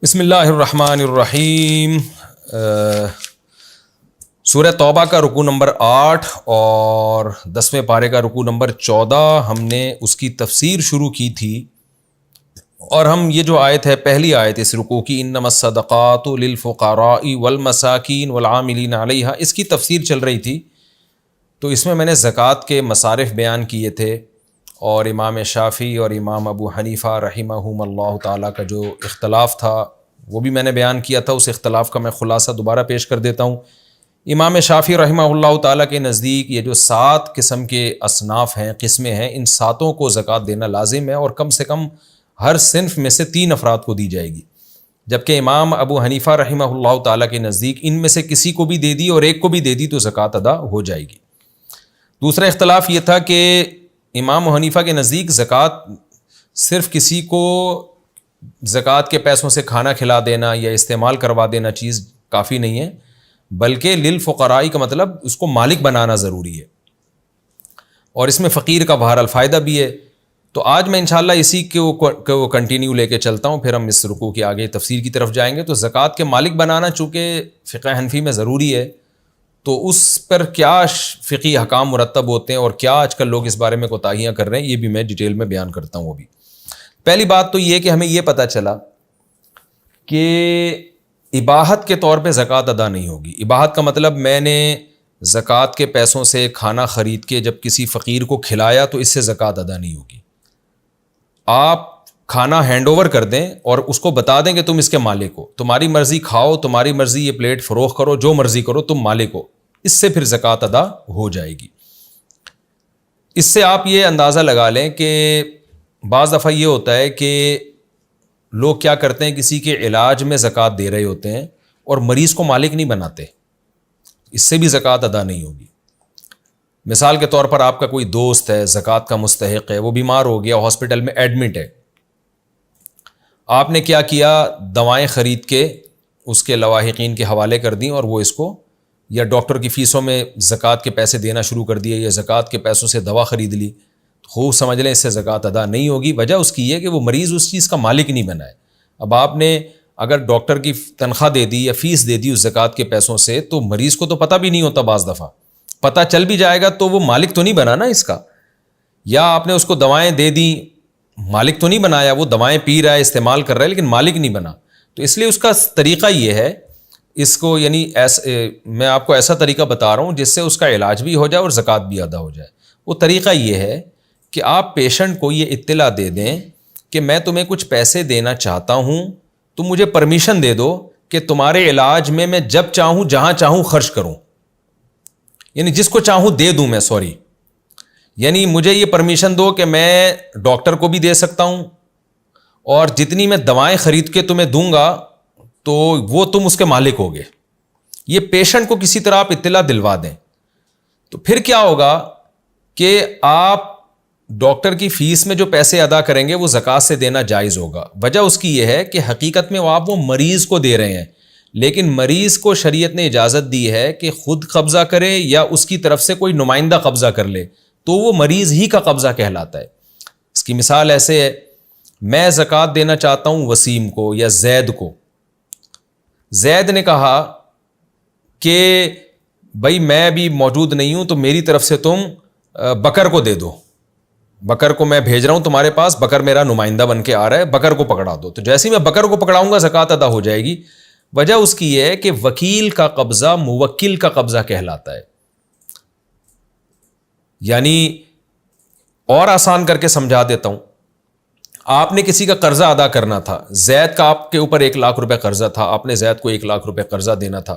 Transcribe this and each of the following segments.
بسم اللہ الرحمن الرحیم. سورہ توبہ کا رکوع نمبر 8 اور 10ویں پارے کا رکوع نمبر 14 ہم نے اس کی تفسیر شروع کی تھی، اور ہم یہ جو آیت ہے پہلی آیت اس رکوع کی، انما الصدقات للفقراء والمساکین والعاملین علیہا، اس کی تفسیر چل رہی تھی. تو اس میں نے زکوٰۃ کے مصارف بیان کیے تھے، اور امام شافعی اور امام ابو حنیفہ رحمہم اللہ تعالیٰ کا جو اختلاف تھا وہ بھی میں نے بیان کیا تھا. اس اختلاف کا میں خلاصہ دوبارہ پیش کر دیتا ہوں. امام شافعی رحمہ اللہ تعالیٰ کے نزدیک یہ جو 7 قسم کے اصناف ہیں، قسمیں ہیں، ان 7 کو زکوٰۃ دینا لازم ہے، اور کم سے کم ہر صنف میں سے 3 افراد کو دی جائے گی. جبکہ امام ابو حنیفہ رحمہ اللہ تعالیٰ کے نزدیک ان میں سے کسی کو بھی دے دی اور ایک کو بھی دے دی تو زکوٰۃ ادا ہو جائے گی. دوسرا اختلاف یہ تھا کہ امام حنیفہ کے نزدیک زکوٰۃ صرف کسی کو زکوٰۃ کے پیسوں سے کھانا کھلا دینا یا استعمال کروا دینا چیز کافی نہیں ہے، بلکہ للفقراء کا مطلب اس کو مالک بنانا ضروری ہے، اور اس میں فقیر کا بہرحال فائدہ بھی ہے. تو آج میں انشاءاللہ اسی کو کنٹینیو لے کے چلتا ہوں، پھر ہم اس رکوع کی آگے تفسیر کی طرف جائیں گے. تو زکوٰۃ کے مالک بنانا چونکہ فقہ حنفی میں ضروری ہے، تو اس پر کیا فقہی احکام مرتب ہوتے ہیں اور کیا آج کل لوگ اس بارے میں کوتاہیاں کر رہے ہیں، یہ بھی میں ڈیٹیل میں بیان کرتا ہوں. ابھی پہلی بات تو یہ کہ ہمیں یہ پتہ چلا کہ اباحت کے طور پہ زکوٰۃ ادا نہیں ہوگی. اباحت کا مطلب میں نے زکوٰۃ کے پیسوں سے کھانا خرید کے جب کسی فقیر کو کھلایا تو اس سے زکوٰۃ ادا نہیں ہوگی. آپ کھانا ہینڈ اوور کر دیں اور اس کو بتا دیں کہ تم اس کے مالک ہو، تمہاری مرضی کھاؤ، تمہاری مرضی یہ پلیٹ فروخت کرو، جو مرضی کرو، تم مالک ہو، اس سے پھر زکوٰۃ ادا ہو جائے گی. اس سے آپ یہ اندازہ لگا لیں کہ بعض دفعہ یہ ہوتا ہے کہ لوگ کیا کرتے ہیں، کسی کے علاج میں زکوٰۃ دے رہے ہوتے ہیں اور مریض کو مالک نہیں بناتے، اس سے بھی زکوٰۃ ادا نہیں ہوگی. مثال کے طور پر آپ کا کوئی دوست ہے، زکوٰۃ کا مستحق ہے، وہ بیمار ہو گیا، ہاسپٹل میں ایڈمٹ ہے، آپ نے کیا کیا، دوائیں خرید کے اس کے لواحقین کے حوالے کر دیں، اور وہ اس کو یا ڈاکٹر کی فیسوں میں زکوٰۃ کے پیسے دینا شروع کر دیے، یا زکوٰۃ کے پیسوں سے دوا خرید لی، خوب سمجھ لیں اس سے زکوٰۃ ادا نہیں ہوگی. وجہ اس کی یہ کہ وہ مریض اس چیز کا مالک نہیں بنا ہے. اب آپ نے اگر ڈاکٹر کی تنخواہ دے دی یا فیس دے دی اس زکوٰۃ کے پیسوں سے، تو مریض کو تو پتہ بھی نہیں ہوتا، بعض دفعہ پتہ چل بھی جائے گا تو وہ مالک تو نہیں بنا نا اس کا. یا آپ نے اس کو دوائیں دے دیں، مالک تو نہیں بنایا، وہ دوائیں پی رہا ہے، استعمال کر رہا ہے، لیکن مالک نہیں بنا. تو اس لیے اس کا طریقہ یہ ہے، اس کو یعنی میں آپ کو ایسا طریقہ بتا رہا ہوں جس سے اس کا علاج بھی ہو جائے اور زکوٰۃ بھی ادا ہو جائے. وہ طریقہ یہ ہے کہ آپ پیشنٹ کو یہ اطلاع دے دیں کہ میں تمہیں کچھ پیسے دینا چاہتا ہوں، تم مجھے پرمیشن دے دو کہ تمہارے علاج میں جب چاہوں جہاں چاہوں خرچ کروں، یعنی جس کو چاہوں دے دوں میں، یعنی مجھے یہ پرمیشن دو کہ میں ڈاکٹر کو بھی دے سکتا ہوں، اور جتنی میں دوائیں خرید کے تمہیں دوں گا تو وہ تم اس کے مالک ہوگے. یہ پیشنٹ کو کسی طرح آپ اطلاع دلوا دیں، تو پھر کیا ہوگا کہ آپ ڈاکٹر کی فیس میں جو پیسے ادا کریں گے وہ زکوٰۃ سے دینا جائز ہوگا. وجہ اس کی یہ ہے کہ حقیقت میں آپ وہ مریض کو دے رہے ہیں، لیکن مریض کو شریعت نے اجازت دی ہے کہ خود قبضہ کرے یا اس کی طرف سے کوئی نمائندہ قبضہ کر لے، تو وہ مریض ہی کا قبضہ کہلاتا ہے. اس کی مثال ایسے ہے، میں زکوٰۃ دینا چاہتا ہوں وسیم کو یا زید کو. زید نے کہا کہ بھائی میں بھی موجود نہیں ہوں تو میری طرف سے تم بکر کو دے دو، بکر کو میں بھیج رہا ہوں تمہارے پاس، بکر میرا نمائندہ بن کے آ رہا ہے، بکر کو پکڑا دو. تو جیسے ہی میں بکر کو پکڑاؤں گا زکوٰۃ ادا ہو جائے گی. وجہ اس کی یہ ہے کہ وکیل کا قبضہ موکل کا قبضہ کہلاتا ہے. یعنی اور آسان کر کے سمجھا دیتا ہوں، آپ نے کسی کا قرضہ ادا کرنا تھا، زید کا آپ کے اوپر 1,00,000 روپے قرضہ تھا، آپ نے زید کو 1,00,000 روپے قرضہ دینا تھا.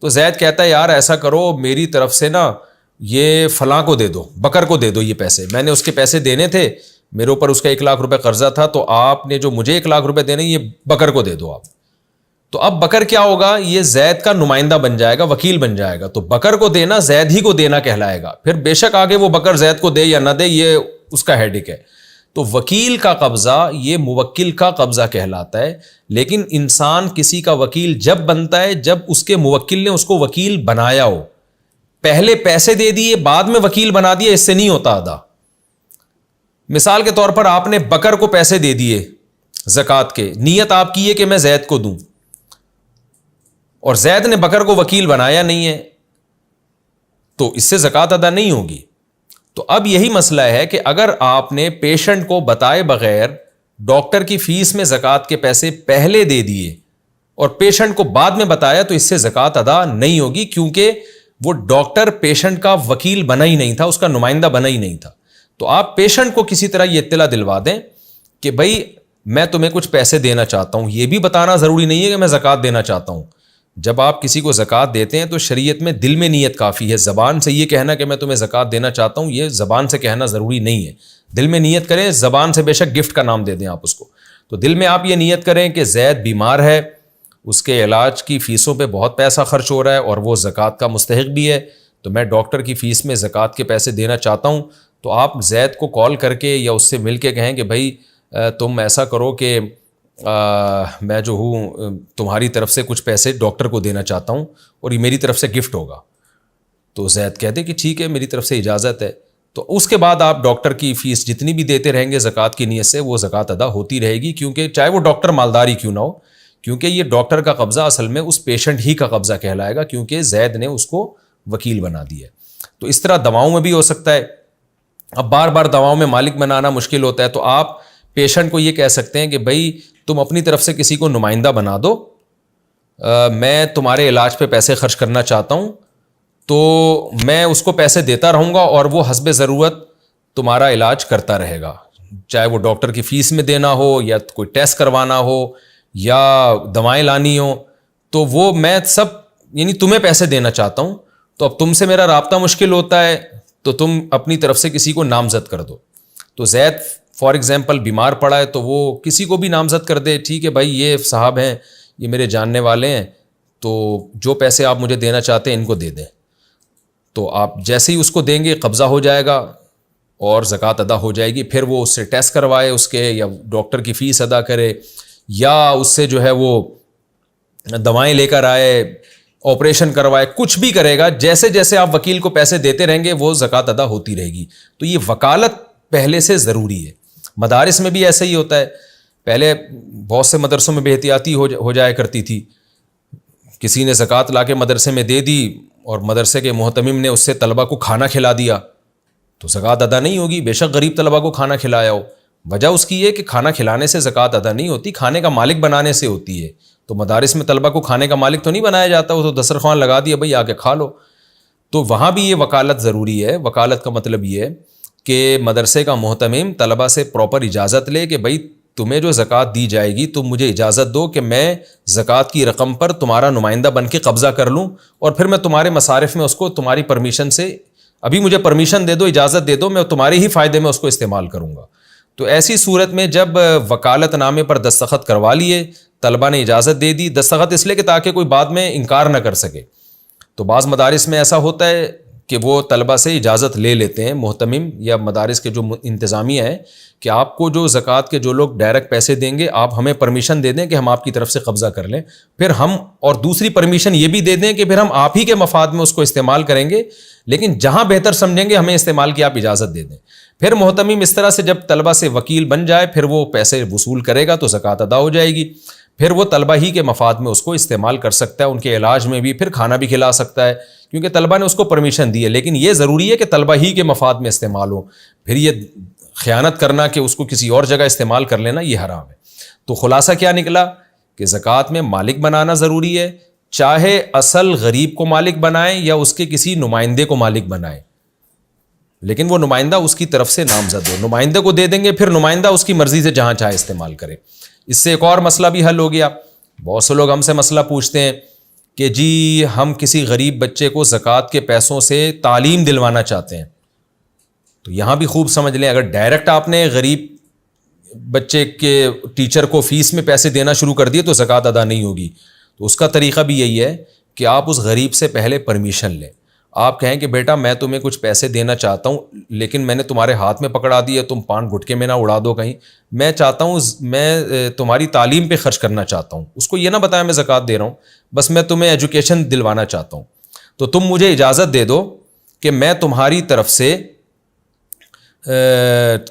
تو زید کہتا ہے یار ایسا کرو، میری طرف سے نا یہ فلاں کو دے دو، بکر کو دے دو یہ پیسے، میں نے اس کے پیسے دینے تھے، میرے اوپر اس کا 1,00,000 روپے قرضہ تھا، تو آپ نے جو مجھے 1,00,000 روپے دینے یہ بکر کو دے دو آپ. تو اب بکر کیا ہوگا، یہ زید کا نمائندہ بن جائے گا، وکیل بن جائے گا. تو بکر کو دینا زید ہی کو دینا کہلائے گا. پھر بے شک آگے وہ بکر زید کو دے یا نہ دے یہ اس کا ہیڈک ہے. تو وکیل کا قبضہ یہ موکل کا قبضہ کہلاتا ہے. لیکن انسان کسی کا وکیل جب بنتا ہے جب اس کے موکل نے اس کو وکیل بنایا ہو. پہلے پیسے دے دیے بعد میں وکیل بنا دیا، اس سے نہیں ہوتا ادا. مثال کے طور پر آپ نے بکر کو پیسے دے دیے زکوٰۃ کے, نیت آپ کی ہے کہ میں زید کو دوں, اور زید نے بکر کو وکیل بنایا نہیں ہے, تو اس سے زکوٰۃ ادا نہیں ہوگی. تو اب یہی مسئلہ ہے کہ اگر آپ نے پیشنٹ کو بتائے بغیر ڈاکٹر کی فیس میں زکوٰۃ کے پیسے پہلے دے دیے اور پیشنٹ کو بعد میں بتایا, تو اس سے زکوٰۃ ادا نہیں ہوگی, کیونکہ وہ ڈاکٹر پیشنٹ کا وکیل بنا ہی نہیں تھا, اس کا نمائندہ بنا ہی نہیں تھا. تو آپ پیشنٹ کو کسی طرح یہ اطلاع دلوا دیں کہ بھائی میں تمہیں کچھ پیسے دینا چاہتا ہوں. یہ بھی بتانا ضروری نہیں ہے کہ میں زکوٰۃ دینا چاہتا ہوں. جب آپ کسی کو زکوٰۃ دیتے ہیں تو شریعت میں دل میں نیت کافی ہے. زبان سے یہ کہنا کہ میں تمہیں زکوٰۃ دینا چاہتا ہوں, یہ زبان سے کہنا ضروری نہیں ہے. دل میں نیت کریں, زبان سے بے شک گفٹ کا نام دے دیں آپ اس کو. تو دل میں آپ یہ نیت کریں کہ زید بیمار ہے, اس کے علاج کی فیسوں پہ بہت پیسہ خرچ ہو رہا ہے اور وہ زکوٰۃ کا مستحق بھی ہے, تو میں ڈاکٹر کی فیس میں زکوٰۃ کے پیسے دینا چاہتا ہوں. تو آپ زید کو کال کر کے یا اس سے مل کے کہیں کہ بھائی تم ایسا کرو کہ میں جو ہوں تمہاری طرف سے کچھ پیسے ڈاکٹر کو دینا چاہتا ہوں اور یہ میری طرف سے گفٹ ہوگا. تو زید کہہ دے کہ ٹھیک ہے, میری طرف سے اجازت ہے. تو اس کے بعد آپ ڈاکٹر کی فیس جتنی بھی دیتے رہیں گے زکوٰۃ کی نیت سے, وہ زکوٰۃ ادا ہوتی رہے گی, کیونکہ چاہے وہ ڈاکٹر مالدار ہی کیوں نہ ہو, کیونکہ یہ ڈاکٹر کا قبضہ اصل میں اس پیشنٹ ہی کا قبضہ کہلائے گا, کیونکہ زید نے اس کو وکیل بنا دیا ہے. تو اس طرح دواؤں میں بھی ہو سکتا ہے. اب بار بار دواؤں میں مالک بنانا مشکل ہوتا ہے, تو آپ پیشنٹ کو یہ کہہ سکتے ہیں کہ بھائی تم اپنی طرف سے کسی کو نمائندہ بنا دو, میں تمہارے علاج پہ پیسے خرچ کرنا چاہتا ہوں, تو میں اس کو پیسے دیتا رہوں گا اور وہ حسب ضرورت تمہارا علاج کرتا رہے گا, چاہے وہ ڈاکٹر کی فیس میں دینا ہو یا کوئی ٹیسٹ کروانا ہو یا دوائیں لانی ہو, تو وہ میں سب یعنی تمہیں پیسے دینا چاہتا ہوں. تو اب تم سے میرا رابطہ مشکل ہوتا ہے تو تم اپنی طرف سے کسی کو نامزد کر دو. تو زید فار ایگزامپل بیمار پڑا ہے تو وہ کسی کو بھی نامزد کر دے, ٹھیک ہے بھائی یہ صاحب ہیں, یہ میرے جاننے والے ہیں, تو جو پیسے آپ مجھے دینا چاہتے ہیں ان کو دے دیں. تو آپ جیسے ہی اس کو دیں گے قبضہ ہو جائے گا اور زکوٰۃ ادا ہو جائے گی. پھر وہ اس سے ٹیسٹ کروائے اس کے, یا ڈاکٹر کی فیس ادا کرے, یا اس سے جو ہے وہ دوائیں لے کر آئے, آپریشن کروائے, کچھ بھی کرے گا. جیسے جیسے آپ وکیل کو پیسے دیتے رہیں گے وہ زکوٰۃ ادا ہوتی رہے گی. تو یہ وکالت پہلے سے ضروری ہے. مدارس میں بھی ایسا ہی ہوتا ہے. پہلے بہت سے مدرسوں میں بے احتیاطی ہو جایا کرتی تھی. کسی نے زکوٰۃ لا کے مدرسے میں دے دی اور مدرسے کے محتمم نے اس سے طلبہ کو کھانا کھلا دیا, تو زکوٰۃ ادا نہیں ہوگی, بے شک غریب طلبہ کو کھانا کھلایا ہو. وجہ اس کی یہ کہ کھانا کھلانے سے زکوٰۃ ادا نہیں ہوتی, کھانے کا مالک بنانے سے ہوتی ہے. تو مدارس میں طلبہ کو کھانے کا مالک تو نہیں بنایا جاتا, وہ تو دسترخوان لگا دیا بھائی آ کے کھا لو. تو وہاں بھی یہ وکالت ضروری ہے. وکالت کا مطلب یہ ہے کہ مدرسے کا محتمم طلبہ سے پراپر اجازت لے کہ بھائی تمہیں جو زکوٰۃ دی جائے گی تم مجھے اجازت دو کہ میں زکوٰۃ کی رقم پر تمہارا نمائندہ بن کے قبضہ کر لوں, اور پھر میں تمہارے مصارف میں اس کو تمہاری پرمیشن سے, ابھی مجھے پرمیشن دے دو, اجازت دے دو, میں تمہارے ہی فائدے میں اس کو استعمال کروں گا. تو ایسی صورت میں جب وکالت نامے پر دستخط کروا لیے, طلبہ نے اجازت دے دی, دستخط اس لیے کہ تاکہ کوئی بعد میں انکار نہ کر سکے. تو بعض مدارس میں ایسا ہوتا ہے کہ وہ طلبہ سے اجازت لے لیتے ہیں محتمم یا مدارس کے جو انتظامیہ ہیں کہ آپ کو جو زکوٰۃ کے جو لوگ ڈائریکٹ پیسے دیں گے آپ ہمیں پرمیشن دے دیں کہ ہم آپ کی طرف سے قبضہ کر لیں, پھر ہم اور دوسری پرمیشن یہ بھی دے دیں کہ پھر ہم آپ ہی کے مفاد میں اس کو استعمال کریں گے, لیکن جہاں بہتر سمجھیں گے ہمیں استعمال کی آپ اجازت دے دیں. پھر محتمم اس طرح سے جب طلبہ سے وکیل بن جائے پھر وہ پیسے وصول کرے گا تو زکوٰۃ ادا ہو جائے گی. پھر وہ طلبہ ہی کے مفاد میں اس کو استعمال کر سکتا ہے, ان کے علاج میں بھی, پھر کھانا بھی کھلا سکتا ہے کیونکہ طلبہ نے اس کو پرمیشن دی ہے. لیکن یہ ضروری ہے کہ طلبہ ہی کے مفاد میں استعمال ہو. پھر یہ خیانت کرنا کہ اس کو کسی اور جگہ استعمال کر لینا یہ حرام ہے. تو خلاصہ کیا نکلا کہ زکوٰۃ میں مالک بنانا ضروری ہے, چاہے اصل غریب کو مالک بنائیں یا اس کے کسی نمائندے کو مالک بنائیں, لیکن وہ نمائندہ اس کی طرف سے نامزد ہو. نمائندے کو دے دیں گے پھر نمائندہ اس کی مرضی سے جہاں چاہے استعمال کرے. اس سے ایک اور مسئلہ بھی حل ہو گیا. بہت سے لوگ ہم سے مسئلہ پوچھتے ہیں کہ جی ہم کسی غریب بچے کو زکوٰۃ کے پیسوں سے تعلیم دلوانا چاہتے ہیں. تو یہاں بھی خوب سمجھ لیں, اگر ڈائریکٹ آپ نے غریب بچے کے ٹیچر کو فیس میں پیسے دینا شروع کر دیے تو زکوٰۃ ادا نہیں ہوگی. تو اس کا طریقہ بھی یہی ہے کہ آپ اس غریب سے پہلے پرمیشن لیں. آپ کہیں کہ بیٹا میں تمہیں کچھ پیسے دینا چاہتا ہوں لیکن میں نے تمہارے ہاتھ میں پکڑا دی ہے, تم پان گھٹکے میں نہ اڑا دو کہیں, میں چاہتا ہوں میں تمہاری تعلیم پہ خرچ کرنا چاہتا ہوں. اس کو یہ نہ بتایا میں زکوٰۃ دے رہا ہوں, بس میں تمہیں ایجوکیشن دلوانا چاہتا ہوں. تو تم مجھے اجازت دے دو کہ میں تمہاری طرف سے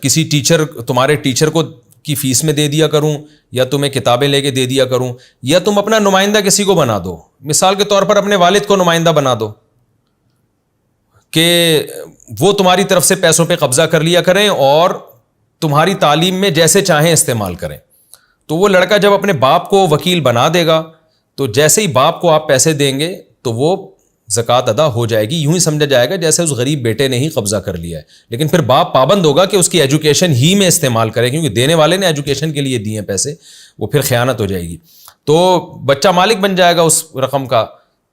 کسی تمہارے ٹیچر کو کی فیس میں دے دیا کروں، یا تمہیں کتابیں لے کے دے دیا کروں، یا تم اپنا نمائندہ کسی کو بنا دو. مثال کے طور پر اپنے والد کو نمائندہ بنا دو کہ وہ تمہاری طرف سے پیسوں پہ قبضہ کر لیا کریں اور تمہاری تعلیم میں جیسے چاہیں استعمال کریں. تو وہ لڑکا جب اپنے باپ کو وکیل بنا دے گا تو جیسے ہی باپ کو آپ پیسے دیں گے تو وہ زکوٰۃ ادا ہو جائے گی. یوں ہی سمجھا جائے گا جیسے اس غریب بیٹے نے ہی قبضہ کر لیا ہے. لیکن پھر باپ پابند ہوگا کہ اس کی ایجوکیشن ہی میں استعمال کرے، کیونکہ دینے والے نے ایجوکیشن کے لیے دیے ہیں پیسے، وہ پھر خیانت ہو جائے گی. تو بچہ مالک بن جائے گا اس رقم کا،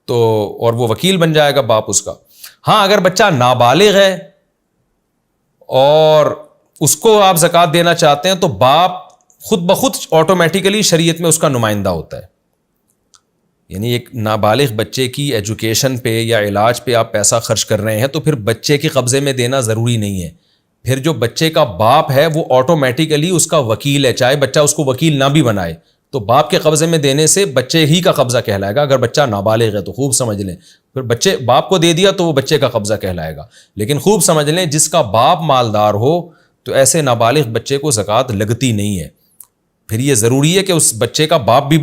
تو اور وہ وکیل بن جائے گا باپ اس کا. ہاں اگر بچہ نابالغ ہے اور اس کو آپ زکوٰۃ دینا چاہتے ہیں تو باپ خود بخود آٹومیٹیکلی شریعت میں اس کا نمائندہ ہوتا ہے. یعنی ایک نابالغ بچے کی ایجوکیشن پہ یا علاج پہ آپ پیسہ خرچ کر رہے ہیں تو پھر بچے کے قبضے میں دینا ضروری نہیں ہے. پھر جو بچے کا باپ ہے وہ آٹومیٹیکلی اس کا وکیل ہے، چاہے بچہ اس کو وکیل نہ بھی بنائے تو باپ کے قبضے میں دینے سے بچے ہی کا قبضہ کہلائے گا. اگر بچہ نابالغ ہے تو خوب سمجھ لیں، پھر بچے باپ کو دے دیا تو وہ بچے کا قبضہ کہلائے گا. لیکن خوب سمجھ لیں جس کا باپ مالدار ہو تو ایسے نابالغ بچے کو زکوٰۃ لگتی نہیں ہے. پھر یہ ضروری ہے کہ اس بچے کا باپ بھی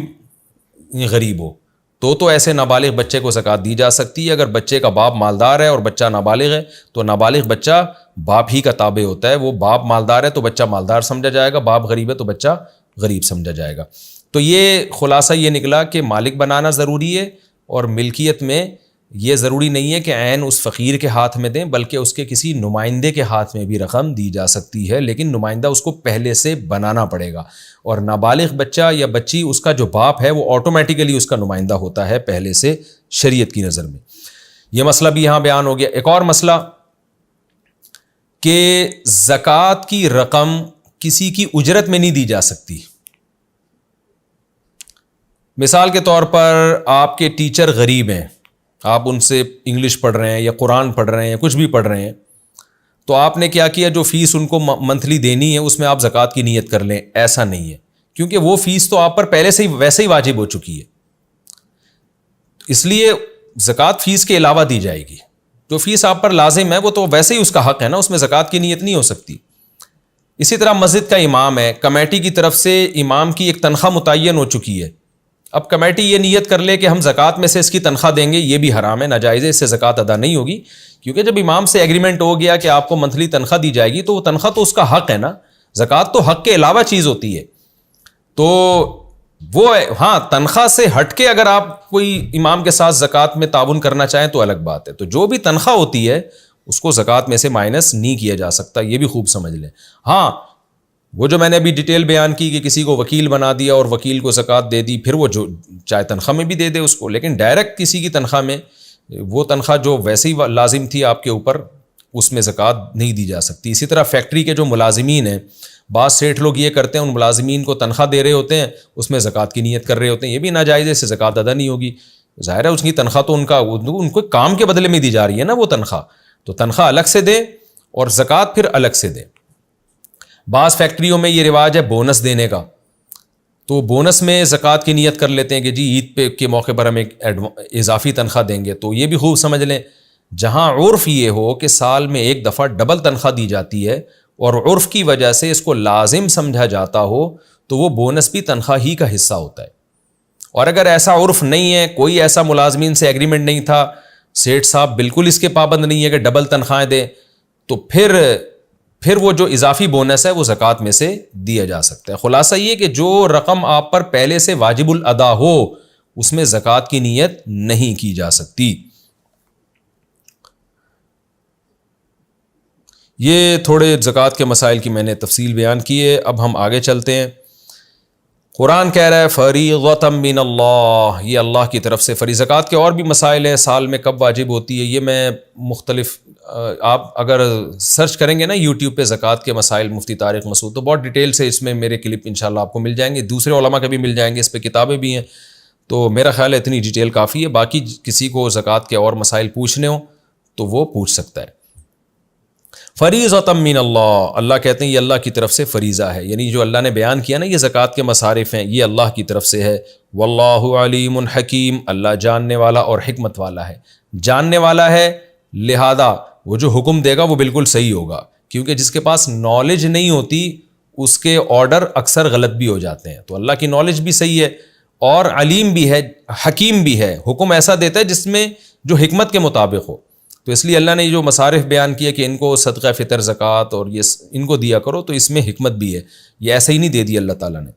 غریب ہو تو ایسے نابالغ بچے کو زکوٰۃ دی جا سکتی ہے. اگر بچے کا باپ مالدار ہے اور بچہ نابالغ ہے تو نابالغ بچہ باپ ہی کا تابع ہوتا ہے. وہ باپ مالدار ہے تو بچہ مالدار سمجھا جائے گا، باپ غریب ہے تو بچہ غریب سمجھا جائے گا. تو یہ خلاصہ یہ نکلا کہ مالک بنانا ضروری ہے، اور ملکیت میں یہ ضروری نہیں ہے کہ عین اس فقیر کے ہاتھ میں دیں، بلکہ اس کے کسی نمائندے کے ہاتھ میں بھی رقم دی جا سکتی ہے، لیکن نمائندہ اس کو پہلے سے بنانا پڑے گا. اور نابالغ بچہ یا بچی اس کا جو باپ ہے وہ آٹومیٹیکلی اس کا نمائندہ ہوتا ہے پہلے سے شریعت کی نظر میں. یہ مسئلہ بھی یہاں بیان ہو گیا. ایک اور مسئلہ کہ زکوٰۃ کی رقم کسی کی اجرت میں نہیں دی جا سکتی. مثال کے طور پر آپ کے ٹیچر غریب ہیں، آپ ان سے انگلش پڑھ رہے ہیں یا قرآن پڑھ رہے ہیں، کچھ بھی پڑھ رہے ہیں، تو آپ نے کیا کیا، جو فیس ان کو منتھلی دینی ہے اس میں آپ زکوٰۃ کی نیت کر لیں. ایسا نہیں ہے، کیونکہ وہ فیس تو آپ پر پہلے سے ہی ویسے ہی واجب ہو چکی ہے، اس لیے زکوٰۃ فیس کے علاوہ دی جائے گی. جو فیس آپ پر لازم ہے وہ تو ویسے ہی اس کا حق ہے نا، اس میں زکوٰۃ کی نیت نہیں ہو سکتی. اسی طرح مسجد کا امام ہے، کمیٹی کی طرف سے امام کی ایک تنخواہ متعین ہو چکی ہے. اب کمیٹی یہ نیت کر لے کہ ہم زکوٰۃ میں سے اس کی تنخواہ دیں گے، یہ بھی حرام ہے، ناجائز ہے، اس سے زکوٰۃ ادا نہیں ہوگی. کیونکہ جب امام سے ایگریمنٹ ہو گیا کہ آپ کو منتھلی تنخواہ دی جائے گی تو وہ تنخواہ تو اس کا حق ہے نا. زکوٰۃ تو حق کے علاوہ چیز ہوتی ہے. تو وہ ہاں تنخواہ سے ہٹ کے اگر آپ کوئی امام کے ساتھ زکوٰۃ میں تعاون کرنا چاہیں تو الگ بات ہے. تو جو بھی تنخواہ ہوتی ہے اس کو زکوٰۃ میں سے مائنس نہیں کیا جا سکتا، یہ بھی خوب سمجھ لیں. ہاں وہ جو میں نے ابھی ڈیٹیل بیان کی کہ کسی کو وکیل بنا دیا اور وکیل کو زکوٰۃ دے دی، پھر وہ جو چاہے تنخواہ میں بھی دے دے اس کو، لیکن ڈائریکٹ کسی کی تنخواہ میں وہ تنخواہ جو ویسے ہی لازم تھی آپ کے اوپر اس میں زکوٰۃ نہیں دی جا سکتی. اسی طرح فیکٹری کے جو ملازمین ہیں، بعض سیٹھ لوگ یہ کرتے ہیں ان ملازمین کو تنخواہ دے رہے ہوتے ہیں، اس میں زکوٰۃ کی نیت کر رہے ہوتے ہیں، یہ بھی ناجائز ہے، اس سے زکوٰۃ ادا نہیں ہوگی. ظاہر ہے اس کی تنخواہ تو ان کو کام کے بدلے میں دی جا رہی ہے نا وہ تنخواہ، تو تنخواہ الگ سے دیں اور زکوٰۃ پھر الگ سے دیں. بعض فیکٹریوں میں یہ رواج ہے بونس دینے کا، تو بونس میں زکوٰۃ کی نیت کر لیتے ہیں کہ جی عید پہ کے موقع پر ہم ایک اضافی تنخواہ دیں گے. تو یہ بھی خوب سمجھ لیں، جہاں عرف یہ ہو کہ سال میں ایک دفعہ ڈبل تنخواہ دی جاتی ہے اور عرف کی وجہ سے اس کو لازم سمجھا جاتا ہو تو وہ بونس بھی تنخواہ ہی کا حصہ ہوتا ہے. اور اگر ایسا عرف نہیں ہے، کوئی ایسا ملازمین سے ایگریمنٹ نہیں تھا، سیٹھ صاحب بالکل اس کے پابند نہیں ہے کہ ڈبل تنخواہیں دیں، تو پھر وہ جو اضافی بونس ہے وہ زکوٰۃ میں سے دیا جا سکتا ہے. خلاصہ یہ کہ جو رقم آپ پر پہلے سے واجب الادا ہو اس میں زکوٰۃ کی نیت نہیں کی جا سکتی. یہ تھوڑے زکوٰۃ کے مسائل کی میں نے تفصیل بیان کی ہے. اب ہم آگے چلتے ہیں. قرآن کہہ رہا ہے فریضۃ من اللہ، یہ اللہ کی طرف سے فریضہ. زکوٰۃ کے اور بھی مسائل ہیں، سال میں کب واجب ہوتی ہے، یہ میں مختلف آپ اگر سرچ کریں گے نا یوٹیوب پہ زکوٰۃ کے مسائل مفتی طارق مسعود تو بہت ڈیٹیل سے اس میں میرے کلپ انشاءاللہ آپ کو مل جائیں گے، دوسرے علماء کے بھی مل جائیں گے، اس پہ کتابیں بھی ہیں. تو میرا خیال ہے اتنی ڈیٹیل کافی ہے. باقی کسی کو زکوٰۃ کے اور مسائل پوچھنے ہوں تو وہ پوچھ سکتا ہے. فریضۃ من اللہ، اللہ کہتے ہیں یہ اللہ کی طرف سے فریضہ ہے، یعنی جو اللہ نے بیان کیا نا یہ زکوٰۃ کے مصارف ہیں یہ اللہ کی طرف سے ہے. واللہ علیم حکیم، اللہ جاننے والا اور حکمت والا ہے. جاننے والا ہے لہذا وہ جو حکم دے گا وہ بالکل صحیح ہوگا، کیونکہ جس کے پاس نالج نہیں ہوتی اس کے آرڈر اکثر غلط بھی ہو جاتے ہیں. تو اللہ کی نالج بھی صحیح ہے اور علیم بھی ہے, حکیم بھی ہے, حکم ایسا دیتا ہے جس میں جو حکمت کے مطابق ہو. تو اس لیے اللہ نے جو مصارف بیان کیا کہ ان کو صدقہ فطر زکوٰۃ اور یہ ان کو دیا کرو, تو اس میں حکمت بھی ہے, یہ ایسے ہی نہیں دے دی اللہ تعالیٰ نے.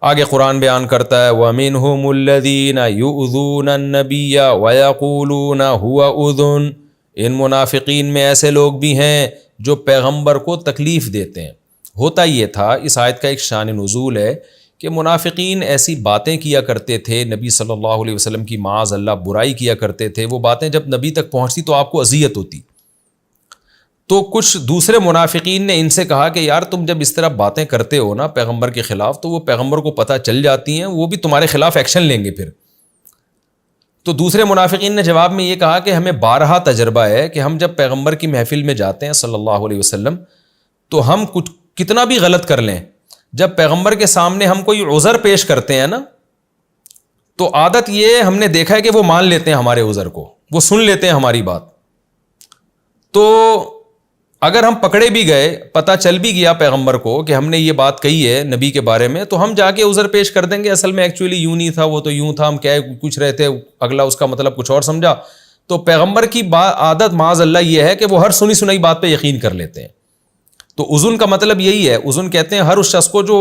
آگے قرآن بیان کرتا ہے وَمِنْهُمُ الَّذِينَ يُؤْذُونَ النَّبِيَّ وَيَقُولُونَ هُوَ أُذُنٌ, ان منافقین میں ایسے لوگ بھی ہیں جو پیغمبر کو تکلیف دیتے ہیں. ہوتا یہ تھا, اس آیت کا ایک شان نزول ہے کہ منافقین ایسی باتیں کیا کرتے تھے نبی صلی اللہ علیہ وسلم کی معاذ اللہ برائی کیا کرتے تھے. وہ باتیں جب نبی تک پہنچتی تو آپ کو اذیت ہوتی. تو کچھ دوسرے منافقین نے ان سے کہا کہ یار تم جب اس طرح باتیں کرتے ہو نا پیغمبر کے خلاف, تو وہ پیغمبر کو پتہ چل جاتی ہیں, وہ بھی تمہارے خلاف ایکشن لیں گے پھر. تو دوسرے منافقین نے جواب میں یہ کہا کہ ہمیں بارہا تجربہ ہے کہ ہم جب پیغمبر کی محفل میں جاتے ہیں صلی اللہ علیہ وسلم, تو ہم کچھ کتنا بھی غلط کر لیں, جب پیغمبر کے سامنے ہم کوئی عذر پیش کرتے ہیں نا, تو عادت یہ ہم نے دیکھا ہے کہ وہ مان لیتے ہیں ہمارے عذر کو, وہ سن لیتے ہیں ہماری بات. تو اگر ہم پکڑے بھی گئے, پتہ چل بھی گیا پیغمبر کو کہ ہم نے یہ بات کہی ہے نبی کے بارے میں, تو ہم جا کے عذر پیش کر دیں گے اصل میں ایکچولی یوں نہیں تھا, وہ تو یوں تھا, ہم کیا کچھ رہے تھے, اگلا اس کا مطلب کچھ اور سمجھا. تو پیغمبر کی عادت معاذ اللہ یہ ہے کہ وہ ہر سنی سنائی بات پہ یقین کر لیتے ہیں. تو اذن کا مطلب یہی ہے, اذن کہتے ہیں ہر اس شخص کو جو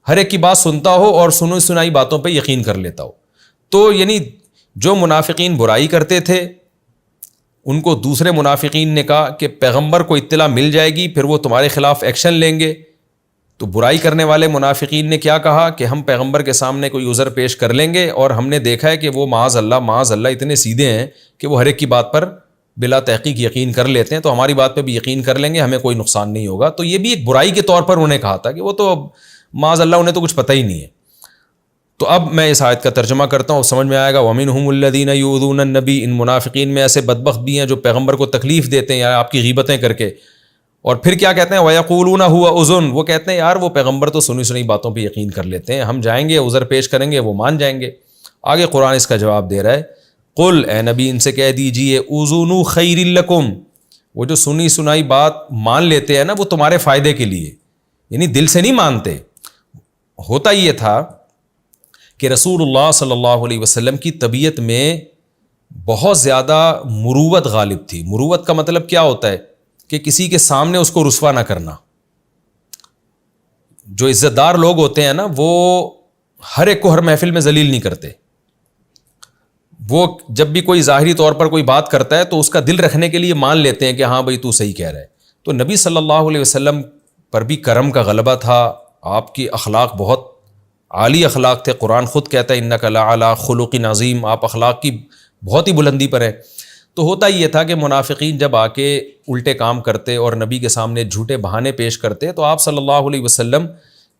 ہر ایک کی بات سنتا ہو اور سنی سنائی باتوں پہ یقین کر لیتا ہو. تو یعنی جو منافقین برائی کرتے تھے ان کو دوسرے منافقین نے کہا کہ پیغمبر کو اطلاع مل جائے گی, پھر وہ تمہارے خلاف ایکشن لیں گے. تو برائی کرنے والے منافقین نے کیا کہا کہ ہم پیغمبر کے سامنے کوئی عذر پیش کر لیں گے, اور ہم نے دیکھا ہے کہ وہ معاذ اللہ اتنے سیدھے ہیں کہ وہ ہر ایک کی بات پر بلا تحقیق یقین کر لیتے ہیں, تو ہماری بات پہ بھی یقین کر لیں گے, ہمیں کوئی نقصان نہیں ہوگا. تو یہ بھی ایک برائی کے طور پر انہوں نے کہا تھا کہ وہ تو معاذ اللہ انہیں تو کچھ پتہ ہی نہیں ہے. تو اب میں اس آیت کا ترجمہ کرتا ہوں, سمجھ میں آئے گا. وَمِنْهُمُ الَّذِينَ يُؤْذُونَ النَّبِيَّ, ان منافقین میں ایسے بدبخت بھی ہیں جو پیغمبر کو تکلیف دیتے ہیں یا آپ کی غیبتیں کر کے, اور پھر کیا کہتے ہیں وَيَقُولُونَ هُوَ أُذُنٌ, وہ کہتے ہیں یار وہ پیغمبر تو سنی سنی باتوں پہ یقین کر لیتے ہیں, ہم جائیں گے عذر پیش کریں گے وہ مان جائیں گے. آگے قرآن اس کا جواب دے رہا ہے, قل, اے نبی ان سے کہہ دیجئے, اذن خیر لکم, وہ جو سنی سنائی بات مان لیتے ہیں نا وہ تمہارے فائدے کے لیے, یعنی دل سے نہیں مانتے. ہوتا یہ تھا کہ رسول اللہ صلی اللہ علیہ وسلم کی طبیعت میں بہت زیادہ مروت غالب تھی. مروت کا مطلب کیا ہوتا ہے کہ کسی کے سامنے اس کو رسوا نہ کرنا. جو عزت دار لوگ ہوتے ہیں نا وہ ہر ایک کو ہر محفل میں ذلیل نہیں کرتے. وہ جب بھی کوئی ظاہری طور پر کوئی بات کرتا ہے تو اس کا دل رکھنے کے لیے مان لیتے ہیں کہ ہاں بھائی تو صحیح کہہ رہا ہے. تو نبی صلی اللہ علیہ وسلم پر بھی کرم کا غلبہ تھا, آپ کی اخلاق بہت عالی اخلاق تھے. قرآن خود کہتا ہے انک لعلی خلق عظیم, آپ اخلاق کی بہت ہی بلندی پر ہیں. تو ہوتا یہ تھا کہ منافقین جب آ کے الٹے کام کرتے اور نبی کے سامنے جھوٹے بہانے پیش کرتے تو آپ صلی اللہ علیہ وسلم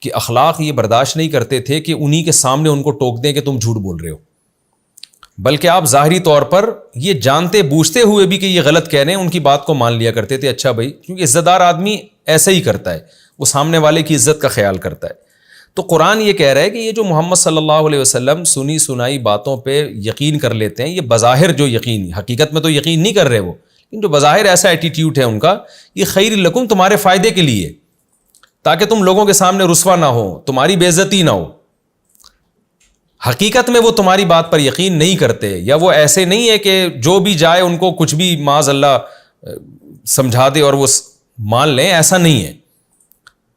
کی اخلاق یہ برداشت نہیں کرتے تھے کہ انہی کے سامنے ان کو ٹوک دیں کہ تم جھوٹ بول رہے ہو, بلکہ آپ ظاہری طور پر یہ جانتے بوجھتے ہوئے بھی کہ یہ غلط کہہ رہے ہیں ان کی بات کو مان لیا کرتے تھے. اچھا بھائی, کیونکہ عزت دار آدمی ایسا ہی کرتا ہے, وہ سامنے والے کی عزت کا خیال کرتا ہے. تو قرآن یہ کہہ رہا ہے کہ یہ جو محمد صلی اللہ علیہ وسلم سنی سنائی باتوں پہ یقین کر لیتے ہیں, یہ بظاہر جو یقین, حقیقت میں تو یقین نہیں کر رہے وہ, لیکن جو بظاہر ایسا ایٹیٹیوڈ ہے ان کا, یہ خیر لکم, تمہارے فائدے کے لیے, تاکہ تم لوگوں کے سامنے رسوا نہ ہو, تمہاری بے عزتی نہ ہو. حقیقت میں وہ تمہاری بات پر یقین نہیں کرتے, یا وہ ایسے نہیں ہے کہ جو بھی جائے ان کو کچھ بھی معاذ اللہ سمجھا دے اور وہ مان لیں, ایسا نہیں ہے.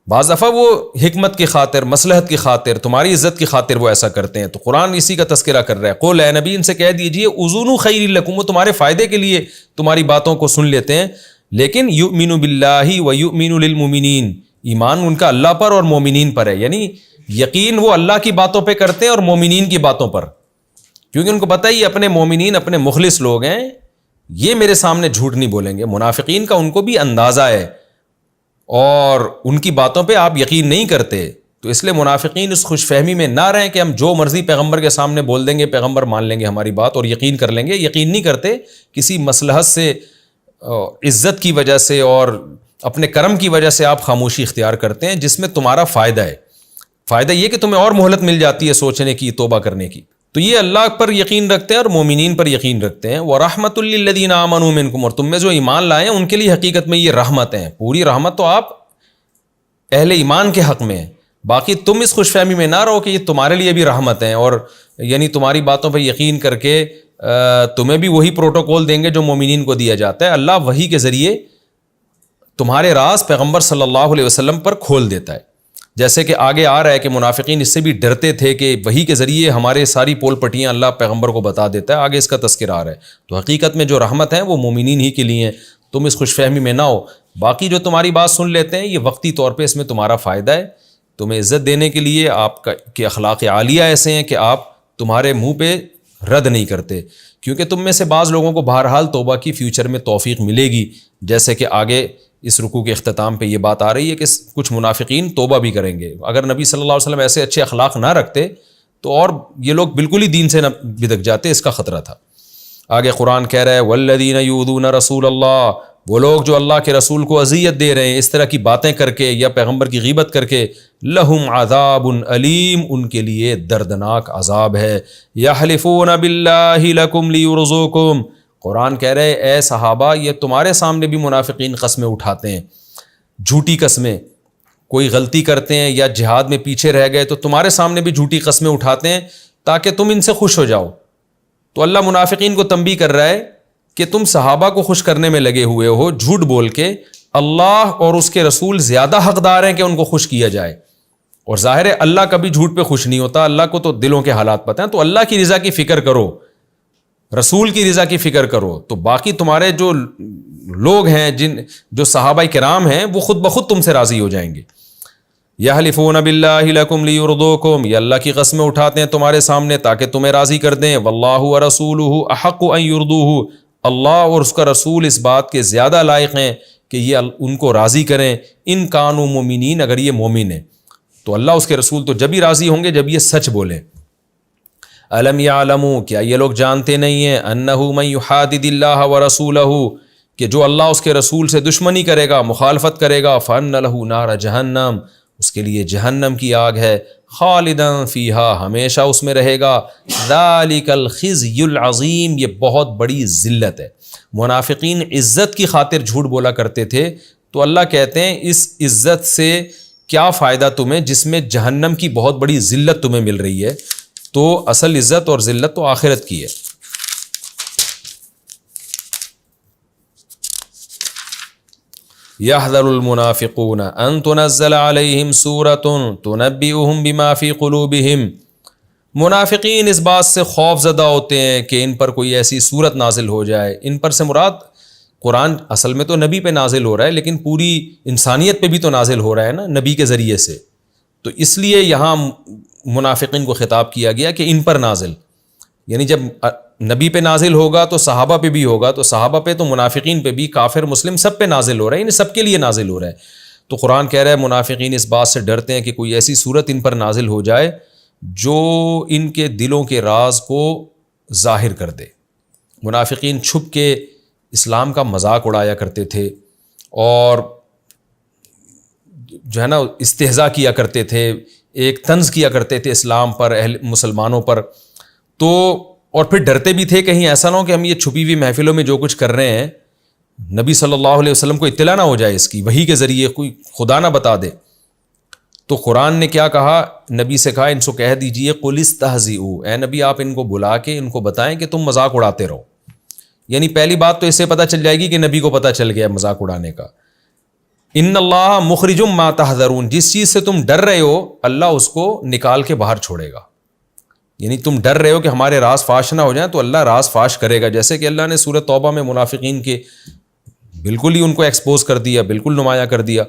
بعض دفعہ وہ حکمت کی خاطر, مصلحت کی خاطر, تمہاری عزت کی خاطر وہ ایسا کرتے ہیں. تو قرآن اسی کا تذکرہ کر رہا ہے. قول, اے نبی ان سے کہہ دیجئے, اذن خیر لکم, وہ تمہارے فائدے کے لیے تمہاری باتوں کو سن لیتے ہیں, لیکن یؤمن باللہ و یؤمن للمؤمنین, ایمان ان کا اللہ پر اور مومنین پر ہے. یعنی یقین وہ اللہ کی باتوں پہ کرتے ہیں اور مومنین کی باتوں پر, کیونکہ ان کو پتہ ہی اپنے مومنین اپنے مخلص لوگ ہیں, یہ میرے سامنے جھوٹ نہیں بولیں گے. منافقین کا ان کو بھی اندازہ ہے اور ان کی باتوں پہ آپ یقین نہیں کرتے. تو اس لیے منافقین اس خوش فہمی میں نہ رہیں کہ ہم جو مرضی پیغمبر کے سامنے بول دیں گے, پیغمبر مان لیں گے ہماری بات اور یقین کر لیں گے. یقین نہیں کرتے, کسی مصلحت سے, عزت کی وجہ سے اور اپنے کرم کی وجہ سے آپ خاموشی اختیار کرتے ہیں جس میں تمہارا فائدہ ہے. فائدہ یہ کہ تمہیں اور مہلت مل جاتی ہے سوچنے کی, توبہ کرنے کی. تو یہ اللہ پر یقین رکھتے ہیں اور مومنین پر یقین رکھتے ہیں. وَرَحْمَةٌ لِّلَّذِينَ آمَنُوا مِنكُمْ، اور تم میں جو ایمان لائے ہیں ان کے لیے حقیقت میں یہ رحمت ہیں. پوری رحمت تو آپ اہل ایمان کے حق میں ہے. باقی تم اس خوش فہمی میں نہ رہو کہ یہ تمہارے لیے بھی رحمت ہیں، اور یعنی تمہاری باتوں پہ یقین کر کے تمہیں بھی وہی پروٹوکول دیں گے جو مومنین کو دیا جاتا ہے. اللہ وحی کے ذریعے تمہارے راز پیغمبر صلی اللہ علیہ وسلم پر کھول دیتا ہے. جیسے کہ آگے آ رہا ہے کہ منافقین اس سے بھی ڈرتے تھے کہ وحی کے ذریعے ہمارے ساری پول پٹیاں اللہ پیغمبر کو بتا دیتا ہے. آگے اس کا تذکرہ آ رہا ہے. تو حقیقت میں جو رحمت ہیں وہ مومنین ہی کے لیے ہیں. تم اس خوش فہمی میں نہ ہو. باقی جو تمہاری بات سن لیتے ہیں یہ وقتی طور پہ اس میں تمہارا فائدہ ہے. تمہیں عزت دینے کے لیے آپ کے اخلاق عالیہ ایسے ہیں کہ آپ تمہارے منہ پہ رد نہیں کرتے، کیونکہ تم میں سے بعض لوگوں کو بہرحال توبہ کی فیوچر میں توفیق ملے گی. جیسے کہ آگے اس رکوع کے اختتام پہ یہ بات آ رہی ہے کہ کچھ منافقین توبہ بھی کریں گے. اگر نبی صلی اللہ علیہ وسلم ایسے اچھے اخلاق نہ رکھتے تو اور یہ لوگ بالکل ہی دین سے نہ بدک جاتے. اس کا خطرہ تھا. آگے قرآن کہہ رہا ہے والذین یؤذون رسول اللہ، وہ لوگ جو اللہ کے رسول کو اذیت دے رہے ہیں اس طرح کی باتیں کر کے یا پیغمبر کی غیبت کر کے، لہم عذاب علیم، ان کے لیے دردناک عذاب ہے. یحلفون باللہ لکم لیرضوکم، قرآن کہہ رہے اے صحابہ یہ تمہارے سامنے بھی منافقین قسمیں اٹھاتے ہیں، جھوٹی قسمیں. کوئی غلطی کرتے ہیں یا جہاد میں پیچھے رہ گئے تو تمہارے سامنے بھی جھوٹی قسمیں اٹھاتے ہیں تاکہ تم ان سے خوش ہو جاؤ. تو اللہ منافقین کو تنبیہ کر رہا ہے کہ تم صحابہ کو خوش کرنے میں لگے ہوئے ہو جھوٹ بول کے. اللہ اور اس کے رسول زیادہ حقدار ہیں کہ ان کو خوش کیا جائے. اور ظاہر ہے اللہ کبھی جھوٹ پہ خوش نہیں ہوتا، اللہ کو تو دلوں کے حالات پتہ ہیں. تو اللہ کی رضا کی فکر کرو، رسول کی رضا کی فکر کرو. تو باقی تمہارے جو لوگ ہیں جو صحابہ کرام ہیں وہ خود بخود تم سے راضی ہو جائیں گے. یحلفون باللہ لکم لیرضوکم، یہ اللہ کی قسمیں اٹھاتے ہیں تمہارے سامنے تاکہ تمہیں راضی کر دیں. واللہ ورسولہ احق ان یرضوہ، اللہ اور اس کا رسول اس بات کے زیادہ لائق ہیں کہ یہ ان کو راضی کریں. ان کانوا مومنین، اگر یہ مومن ہیں تو اللہ اس کے رسول تو جب ہی راضی ہوں گے جب یہ سچ بولیں. الم یعلموا، کیا یہ لوگ جانتے نہیں ہیں، انہ من یحادد اللہ ورسولہ، کہ جو اللہ اس کے رسول سے دشمنی کرے گا، مخالفت کرے گا، فان لہ نار جہنم، اس کے لیے جہنم کی آگ ہے، خالدا فیہا، ہمیشہ اس میں رہے گا. ذالک الخزی العظیم، یہ بہت بڑی ذلت ہے. منافقین عزت کی خاطر جھوٹ بولا کرتے تھے تو اللہ کہتے ہیں اس عزت سے کیا فائدہ تمہیں جس میں جہنم کی بہت بڑی ذلت تمہیں مل رہی ہے. تو اصل عزت اور ذلت تو آخرت کی ہے. یحذر المنافقون ان تنزل علیہم سورۃ تنبئہم بما فی قلوبہم، منافقین اس بات سے خوف زدہ ہوتے ہیں کہ ان پر کوئی ایسی صورت نازل ہو جائے. ان پر سے مراد قرآن اصل میں تو نبی پہ نازل ہو رہا ہے لیکن پوری انسانیت پہ بھی تو نازل ہو رہا ہے نا نبی کے ذریعے سے. تو اس لیے یہاں منافقین کو خطاب کیا گیا کہ ان پر نازل، یعنی جب نبی پہ نازل ہوگا تو صحابہ پہ بھی ہوگا، تو صحابہ پہ تو منافقین پہ بھی، کافر مسلم سب پہ نازل ہو رہا ہے، یعنی سب کے لیے نازل ہو رہا ہے. تو قرآن کہہ رہا ہے منافقین اس بات سے ڈرتے ہیں کہ کوئی ایسی صورت ان پر نازل ہو جائے جو ان کے دلوں کے راز کو ظاہر کر دے. منافقین چھپ کے اسلام کا مذاق اڑایا کرتے تھے اور جو ہے نا استہزاء کیا کرتے تھے، ایک طنز کیا کرتے تھے اسلام پر، اہل مسلمانوں پر. تو اور پھر ڈرتے بھی تھے کہیں ایسا نہ ہو کہ ہم یہ چھپی ہوئی محفلوں میں جو کچھ کر رہے ہیں نبی صلی اللہ علیہ وسلم کو اطلاع نہ ہو جائے، اس کی وحی کے ذریعے کوئی خدا نہ بتا دے. تو قرآن نے کیا کہا، نبی سے کہا ان سے کہہ دیجئے قل استہزئوا، اے نبی آپ ان کو بلا کے ان کو بتائیں کہ تم مذاق اڑاتے رہو. یعنی پہلی بات تو اس سے پتہ چل جائے گی کہ نبی کو پتہ چل گیا مذاق اڑانے کا. ان اللہ مخرج ما تحذرون، جس چیز سے تم ڈر رہے ہو اللہ اس کو نکال کے باہر چھوڑے گا. یعنی تم ڈر رہے ہو کہ ہمارے راز فاش نہ ہو جائیں تو اللہ راز فاش کرے گا. جیسے کہ اللہ نے سورۃ توبہ میں منافقین کے بالکل ہی ان کو ایکسپوز کر دیا، بالکل نمایاں کر دیا.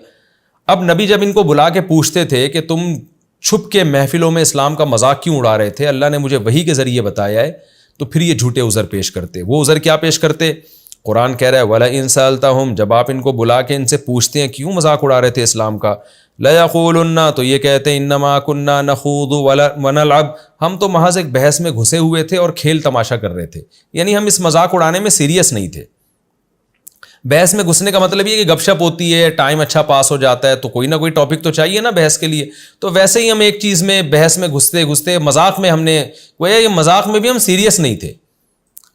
اب نبی جب ان کو بلا کے پوچھتے تھے کہ تم چھپ کے محفلوں میں اسلام کا مذاق کیوں اڑا رہے تھے، اللہ نے مجھے وحی کے ذریعے بتایا ہے، تو پھر یہ جھوٹے عذر پیش کرتے. وہ عذر کیا پیش کرتے؟ قرآن کہہ رہا ہے وَلَئِن سَأَلْتَهُمْ، جب آپ ان کو بلا کے ان سے پوچھتے ہیں کیوں مذاق اڑا رہے تھے اسلام کا، لَيَقُولُنَّ، تو یہ کہتے ہیں اِنَّمَا كُنَّا نَخُوضُ وَنَلْعَبُ، ہم تو محض ایک بحث میں گھسے ہوئے تھے اور کھیل تماشا کر رہے تھے، یعنی ہم اس مذاق اڑانے میں سیریس نہیں تھے. بحث میں گھسنے کا مطلب یہ کہ گپ شپ ہوتی ہے, ٹائم اچھا پاس ہو جاتا ہے, تو کوئی نہ کوئی ٹاپک تو چاہیے نا بحث کے لیے. تو ویسے ہی ہم ایک چیز میں بحث میں گھستے مذاق میں ہم نے گویا یہ مذاق میں بھی ہم سیریس نہیں تھے.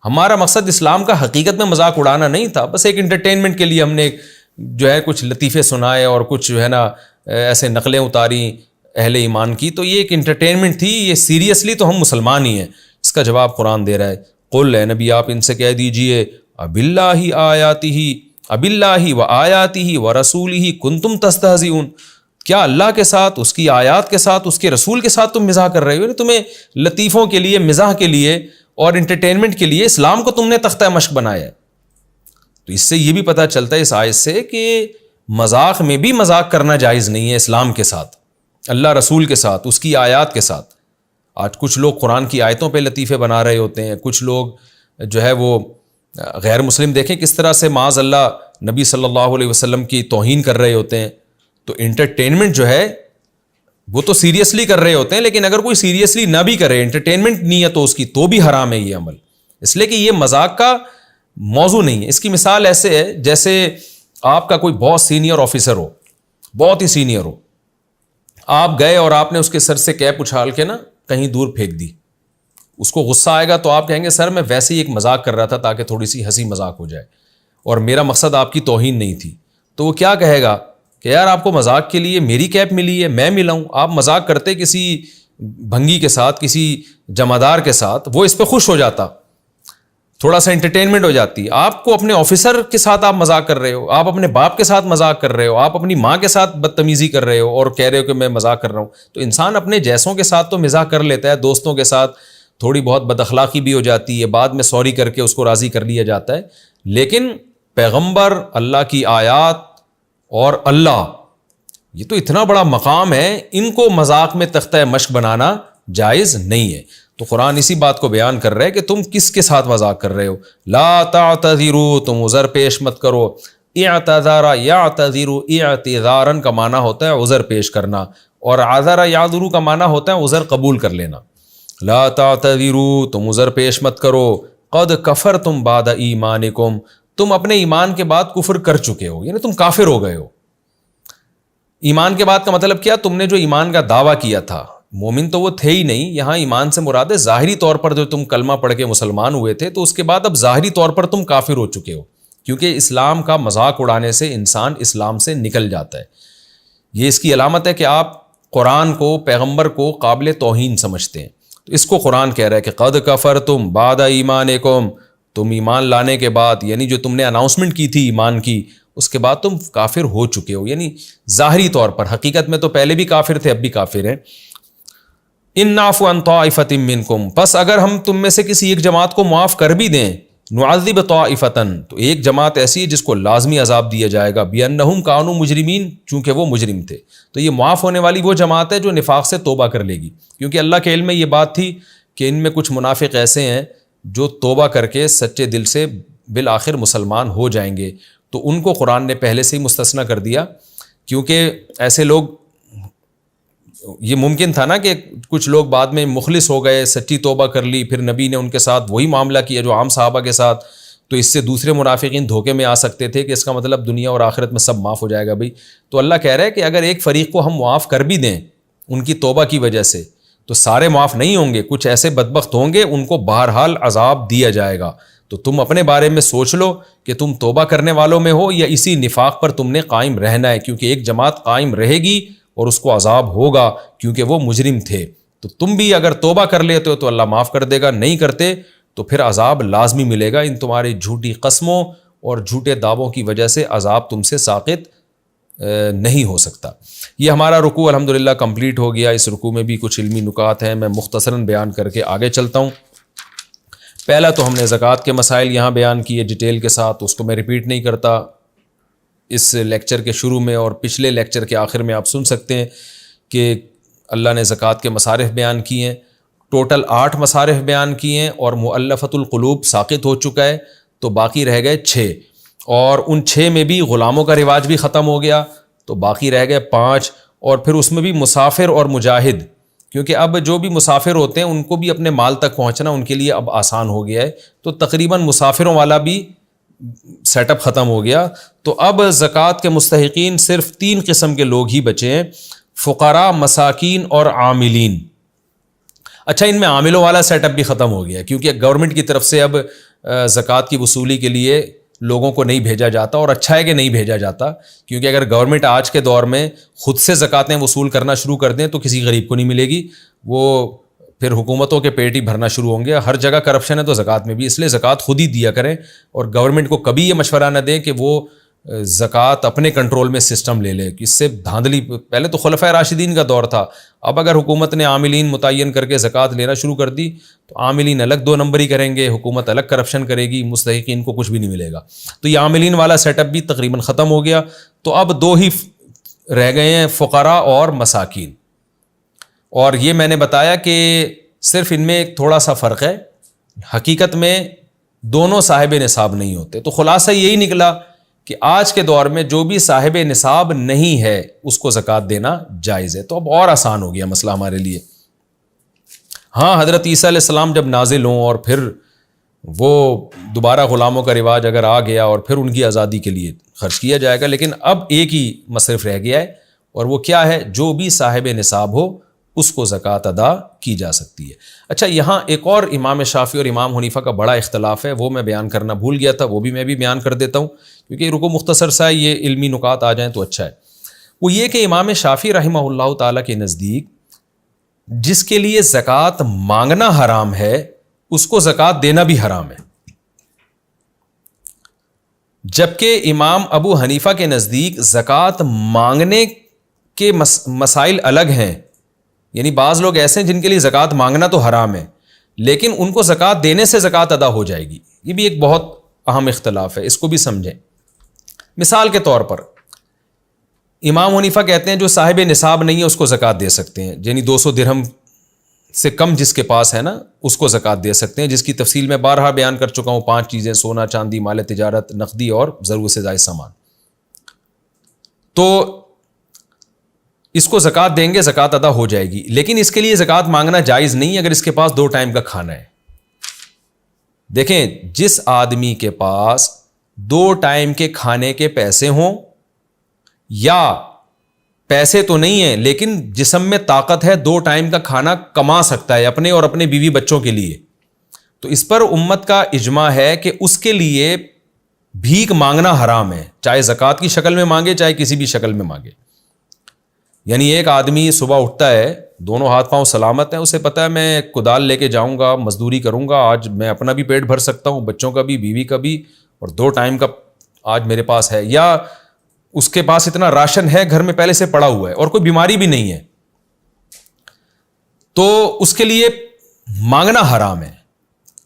ہمارا مقصد اسلام کا حقیقت میں مذاق اڑانا نہیں تھا, بس ایک انٹرٹینمنٹ کے لیے ہم نے جو ہے کچھ لطیفے سنائے اور کچھ جو ہے نا ایسے نقلیں اتاری اہل ایمان کی. تو یہ ایک انٹرٹینمنٹ تھی, یہ سیریسلی تو ہم مسلمان ہی ہیں. اس کا جواب قرآن دے رہا ہے, قل اے نبی آپ ان سے کہہ دیجئے اب اللہ و آیاتہ و رسولہ کنتم تستہزئون, کیا اللہ کے ساتھ, اس کی آیات کے ساتھ, اس کے رسول کے ساتھ تم مزاح کر رہے ہو؟ تمہیں لطیفوں کے لیے, مزاح کے لیے اور انٹرٹینمنٹ کے لیے اسلام کو تم نے تختہ مشق بنایا ہے. تو اس سے یہ بھی پتہ چلتا ہے اس آیت سے کہ مذاق میں بھی مذاق کرنا جائز نہیں ہے اسلام کے ساتھ, اللہ رسول کے ساتھ, اس کی آیات کے ساتھ. آج کچھ لوگ قرآن کی آیتوں پہ لطیفے بنا رہے ہوتے ہیں, کچھ لوگ جو ہے وہ غیر مسلم دیکھیں کس طرح سے معاذ اللہ نبی صلی اللہ علیہ وسلم کی توہین کر رہے ہوتے ہیں. تو انٹرٹینمنٹ جو ہے وہ تو سیریسلی کر رہے ہوتے ہیں, لیکن اگر کوئی سیریسلی نہ بھی کرے, انٹرٹینمنٹ نہیں ہے تو اس کی, تو بھی حرام ہے یہ عمل, اس لیے کہ یہ مذاق کا موضوع نہیں ہے. اس کی مثال ایسے ہے جیسے آپ کا کوئی بہت سینئر آفیسر ہو, بہت ہی سینئر ہو, آپ گئے اور آپ نے اس کے سر سے کیپ اچھال کے نا کہیں دور پھینک دی. اس کو غصہ آئے گا تو آپ کہیں گے سر میں ویسے ہی ایک مذاق کر رہا تھا تاکہ تھوڑی سی ہنسی مذاق ہو جائے, اور میرا مقصد آپ کی توہین نہیں تھی. تو وہ کیا کہے گا کہ یار آپ کو مذاق کے لیے میری کیپ ملی ہے, میں ملا ہوں. آپ مذاق کرتے کسی بھنگی کے ساتھ, کسی جمعدار کے ساتھ, وہ اس پہ خوش ہو جاتا, تھوڑا سا انٹرٹینمنٹ ہو جاتی. آپ کو اپنے آفیسر کے ساتھ آپ مذاق کر رہے ہو, آپ اپنے باپ کے ساتھ مذاق کر رہے ہو, آپ اپنی ماں کے ساتھ بدتمیزی کر رہے ہو اور کہہ رہے ہو کہ میں مذاق کر رہا ہوں. تو انسان اپنے جیسوں کے ساتھ تو مزاح کر لیتا ہے, دوستوں کے ساتھ تھوڑی بہت بد اخلاقی بھی ہو جاتی ہے, بعد میں سوری کر کے اس کو راضی کر لیا جاتا ہے. لیکن پیغمبر, اللہ کی آیات اور اللہ, یہ تو اتنا بڑا مقام ہے, ان کو مذاق میں تختہ مشق بنانا جائز نہیں ہے. تو قرآن اسی بات کو بیان کر رہا ہے کہ تم کس کے ساتھ مذاق کر رہے ہو. لا تعتذروا, تم عذر پیش مت کرو. اعتذار یعتذر, اعتذارا کا معنی ہوتا ہے عذر پیش کرنا, اور عذر یعذر کا معنی ہوتا ہے عذر قبول کر لینا. لا تعتذروا, تم عذر پیش مت کرو. قد کفرتم بعد ایمانکم, تم اپنے ایمان کے بعد کفر کر چکے ہو, یعنی تم کافر ہو گئے ہو. ایمان کے بعد کا مطلب کیا؟ تم نے جو ایمان کا دعویٰ کیا تھا, مومن تو وہ تھے ہی نہیں, یہاں ایمان سے مراد ہے ظاہری طور پر جو تم کلمہ پڑھ کے مسلمان ہوئے تھے, تو اس کے بعد اب ظاہری طور پر تم کافر ہو چکے ہو, کیونکہ اسلام کا مذاق اڑانے سے انسان اسلام سے نکل جاتا ہے. یہ اس کی علامت ہے کہ آپ قرآن کو, پیغمبر کو قابل توہین سمجھتے ہیں. تو اس کو قرآن کہہ رہا ہے کہ قد کفرتم بعد ایمانکم, تم ایمان لانے کے بعد, یعنی جو تم نے اناؤنسمنٹ کی تھی ایمان کی, اس کے بعد تم کافر ہو چکے ہو. یعنی ظاہری طور پر, حقیقت میں تو پہلے بھی کافر تھے, اب بھی کافر ہیں. ان نعفو عن طائفۃ منکم, بس اگر ہم تم میں سے کسی ایک جماعت کو معاف کر بھی دیں, نعذب طائفۃ, تو ایک جماعت ایسی ہے جس کو لازمی عذاب دیا جائے گا, بانہم کانوا مجرمین, چونکہ وہ مجرم تھے. تو یہ معاف ہونے والی وہ جماعت ہے جو نفاق سے توبہ کر لے گی, کیونکہ اللہ کے علم میں یہ بات تھی کہ ان میں کچھ منافق ایسے ہیں جو توبہ کر کے سچے دل سے بالآخر مسلمان ہو جائیں گے. تو ان کو قرآن نے پہلے سے ہی مستثنیٰ کر دیا, کیونکہ ایسے لوگ, یہ ممکن تھا نا کہ کچھ لوگ بعد میں مخلص ہو گئے, سچی توبہ کر لی, پھر نبی نے ان کے ساتھ وہی معاملہ کیا جو عام صحابہ کے ساتھ, تو اس سے دوسرے منافقین دھوکے میں آ سکتے تھے کہ اس کا مطلب دنیا اور آخرت میں سب معاف ہو جائے گا بھائی. تو اللہ کہہ رہا ہے کہ اگر ایک فریق کو ہم معاف کر بھی دیں ان کی توبہ کی وجہ سے, تو سارے معاف نہیں ہوں گے, کچھ ایسے بدبخت ہوں گے, ان کو بہرحال عذاب دیا جائے گا. تو تم اپنے بارے میں سوچ لو کہ تم توبہ کرنے والوں میں ہو یا اسی نفاق پر تم نے قائم رہنا ہے, کیونکہ ایک جماعت قائم رہے گی اور اس کو عذاب ہوگا کیونکہ وہ مجرم تھے. تو تم بھی اگر توبہ کر لیتے ہو تو اللہ معاف کر دے گا, نہیں کرتے تو پھر عذاب لازمی ملے گا. ان تمہاری جھوٹی قسموں اور جھوٹے دعووں کی وجہ سے عذاب تم سے ساقط نہیں ہو سکتا. یہ ہمارا رکوع الحمدللہ کمپلیٹ ہو گیا. اس رکوع میں بھی کچھ علمی نکات ہیں, میں مختصراً بیان کر کے آگے چلتا ہوں. پہلا تو ہم نے زکوٰۃ کے مسائل یہاں بیان کیے ڈیٹیل کے ساتھ, اس کو میں ریپیٹ نہیں کرتا. اس لیکچر کے شروع میں اور پچھلے لیکچر کے آخر میں آپ سن سکتے ہیں کہ اللہ نے زکوٰۃ کے مصارف بیان کیے ہیں. ٹوٹل 8 مصارف بیان کیے ہیں اور مؤلفۃ القلوب ساقط ہو چکا ہے, تو باقی رہ گئے 6, اور ان 6 میں بھی غلاموں کا رواج بھی ختم ہو گیا, تو باقی رہ گئے 5, اور پھر اس میں بھی مسافر اور مجاہد, کیونکہ اب جو بھی مسافر ہوتے ہیں ان کو بھی اپنے مال تک پہنچنا ان کے لیے اب آسان ہو گیا ہے, تو تقریباً مسافروں والا بھی سیٹ اپ ختم ہو گیا. تو اب زکوٰۃ کے مستحقین صرف 3 قسم کے لوگ ہی بچے ہیں: فقراء، مساکین اور عاملین. اچھا، ان میں عاملوں والا سیٹ اپ بھی ختم ہو گیا کیونکہ گورنمنٹ کی طرف سے اب زکوٰۃ کی وصولی کے لیے لوگوں کو نہیں بھیجا جاتا، اور اچھا ہے کہ نہیں بھیجا جاتا، کیونکہ اگر گورنمنٹ آج کے دور میں خود سے زکوٰتیں وصول کرنا شروع کر دیں تو کسی غریب کو نہیں ملے گی، وہ پھر حکومتوں کے پیٹ ہی بھرنا شروع ہوں گے. ہر جگہ کرپشن ہے تو زکوٰۃ میں بھی، اس لیے زکوٰۃ خود ہی دیا کریں، اور گورنمنٹ کو کبھی یہ مشورہ نہ دیں کہ وہ زکوٰۃ اپنے کنٹرول میں سسٹم لے لے. اس سے دھاندلی، پہلے تو خلفۂ راشدین کا دور تھا، اب اگر حکومت نے عاملین متعین کر کے زکوٰۃ لینا شروع کر دی تو عاملین الگ 2 نمبری کریں گے، حکومت الگ کرپشن کرے گی، مستحقین کو کچھ بھی نہیں ملے گا. تو یہ عاملین والا سیٹ اپ بھی تقریباً ختم ہو گیا. تو اب 2 ہی رہ گئے ہیں، فقراء اور مساکین. اور یہ میں نے بتایا کہ صرف ان میں ایک تھوڑا سا فرق ہے، حقیقت میں دونوں صاحب نصاب نہیں ہوتے. تو خلاصہ یہی نکلا کہ آج کے دور میں جو بھی صاحب نصاب نہیں ہے اس کو زکوٰۃ دینا جائز ہے. تو اب اور آسان ہو گیا مسئلہ ہمارے لیے. ہاں، حضرت عیسیٰ علیہ السلام جب نازل ہوں اور پھر وہ دوبارہ غلاموں کا رواج اگر آ گیا اور پھر ان کی آزادی کے لیے خرچ کیا جائے گا، لیکن اب ایک ہی مصرف رہ گیا ہے، اور وہ کیا ہے؟ جو بھی صاحب نصاب ہو اس کو زکوٰۃ ادا کی جا سکتی ہے. اچھا، یہاں ایک اور امام شافعی اور امام حنیفہ کا بڑا اختلاف ہے، وہ میں بیان کرنا بھول گیا تھا، وہ بھی میں بھی بیان کر دیتا ہوں کیونکہ یہ رکو مختصر سا ہے، یہ علمی نکات آ جائیں تو اچھا ہے. وہ یہ کہ امام شافعی رحمہ اللہ تعالیٰ کے نزدیک جس کے لیے زکوٰۃ مانگنا حرام ہے اس کو زکوٰۃ دینا بھی حرام ہے، جبکہ امام ابو حنیفہ کے نزدیک زکوٰۃ مانگنے کے مسائل الگ ہیں. یعنی بعض لوگ ایسے ہیں جن کے لیے زکوٰۃ مانگنا تو حرام ہے لیکن ان کو زکوٰۃ دینے سے زکوٰۃ ادا ہو جائے گی. یہ بھی ایک بہت اہم اختلاف ہے، اس کو بھی سمجھیں. مثال کے طور پر امام حنیفہ کہتے ہیں جو صاحب نصاب نہیں ہے اس کو زکوٰۃ دے سکتے ہیں، یعنی 200 درہم سے کم جس کے پاس ہے نا اس کو زکوٰۃ دے سکتے ہیں، جس کی تفصیل میں بارہا بیان کر چکا ہوں. 5 چیزیں: سونا، چاندی، مال تجارت، نقدی اور ضرورت سے زائد سامان. تو اس کو زکوٰۃ دیں گے، زکوٰۃ ادا ہو جائے گی، لیکن اس کے لیے زکوٰۃ مانگنا جائز نہیں اگر اس کے پاس 2 ٹائم کا کھانا ہے. دیکھیں، جس آدمی کے پاس 2 ٹائم کے کھانے کے پیسے ہوں، یا پیسے تو نہیں ہیں لیکن جسم میں طاقت ہے، 2 ٹائم کا کھانا کما سکتا ہے اپنے اور اپنے بیوی بچوں کے لیے، تو اس پر امت کا اجماع ہے کہ اس کے لیے بھیک مانگنا حرام ہے، چاہے زکوٰۃ کی شکل میں مانگے چاہے کسی بھی شکل میں مانگے. یعنی ایک آدمی صبح اٹھتا ہے، دونوں ہاتھ پاؤں سلامت ہیں، اسے پتہ ہے میں کدال لے کے جاؤں گا، مزدوری کروں گا، آج میں اپنا بھی پیٹ بھر سکتا ہوں، بچوں کا بھی، بیوی کا بھی، اور 2 ٹائم کا آج میرے پاس ہے. یا اس کے پاس اتنا راشن ہے گھر میں پہلے سے پڑا ہوا ہے اور کوئی بیماری بھی نہیں ہے، تو اس کے لیے مانگنا حرام ہے.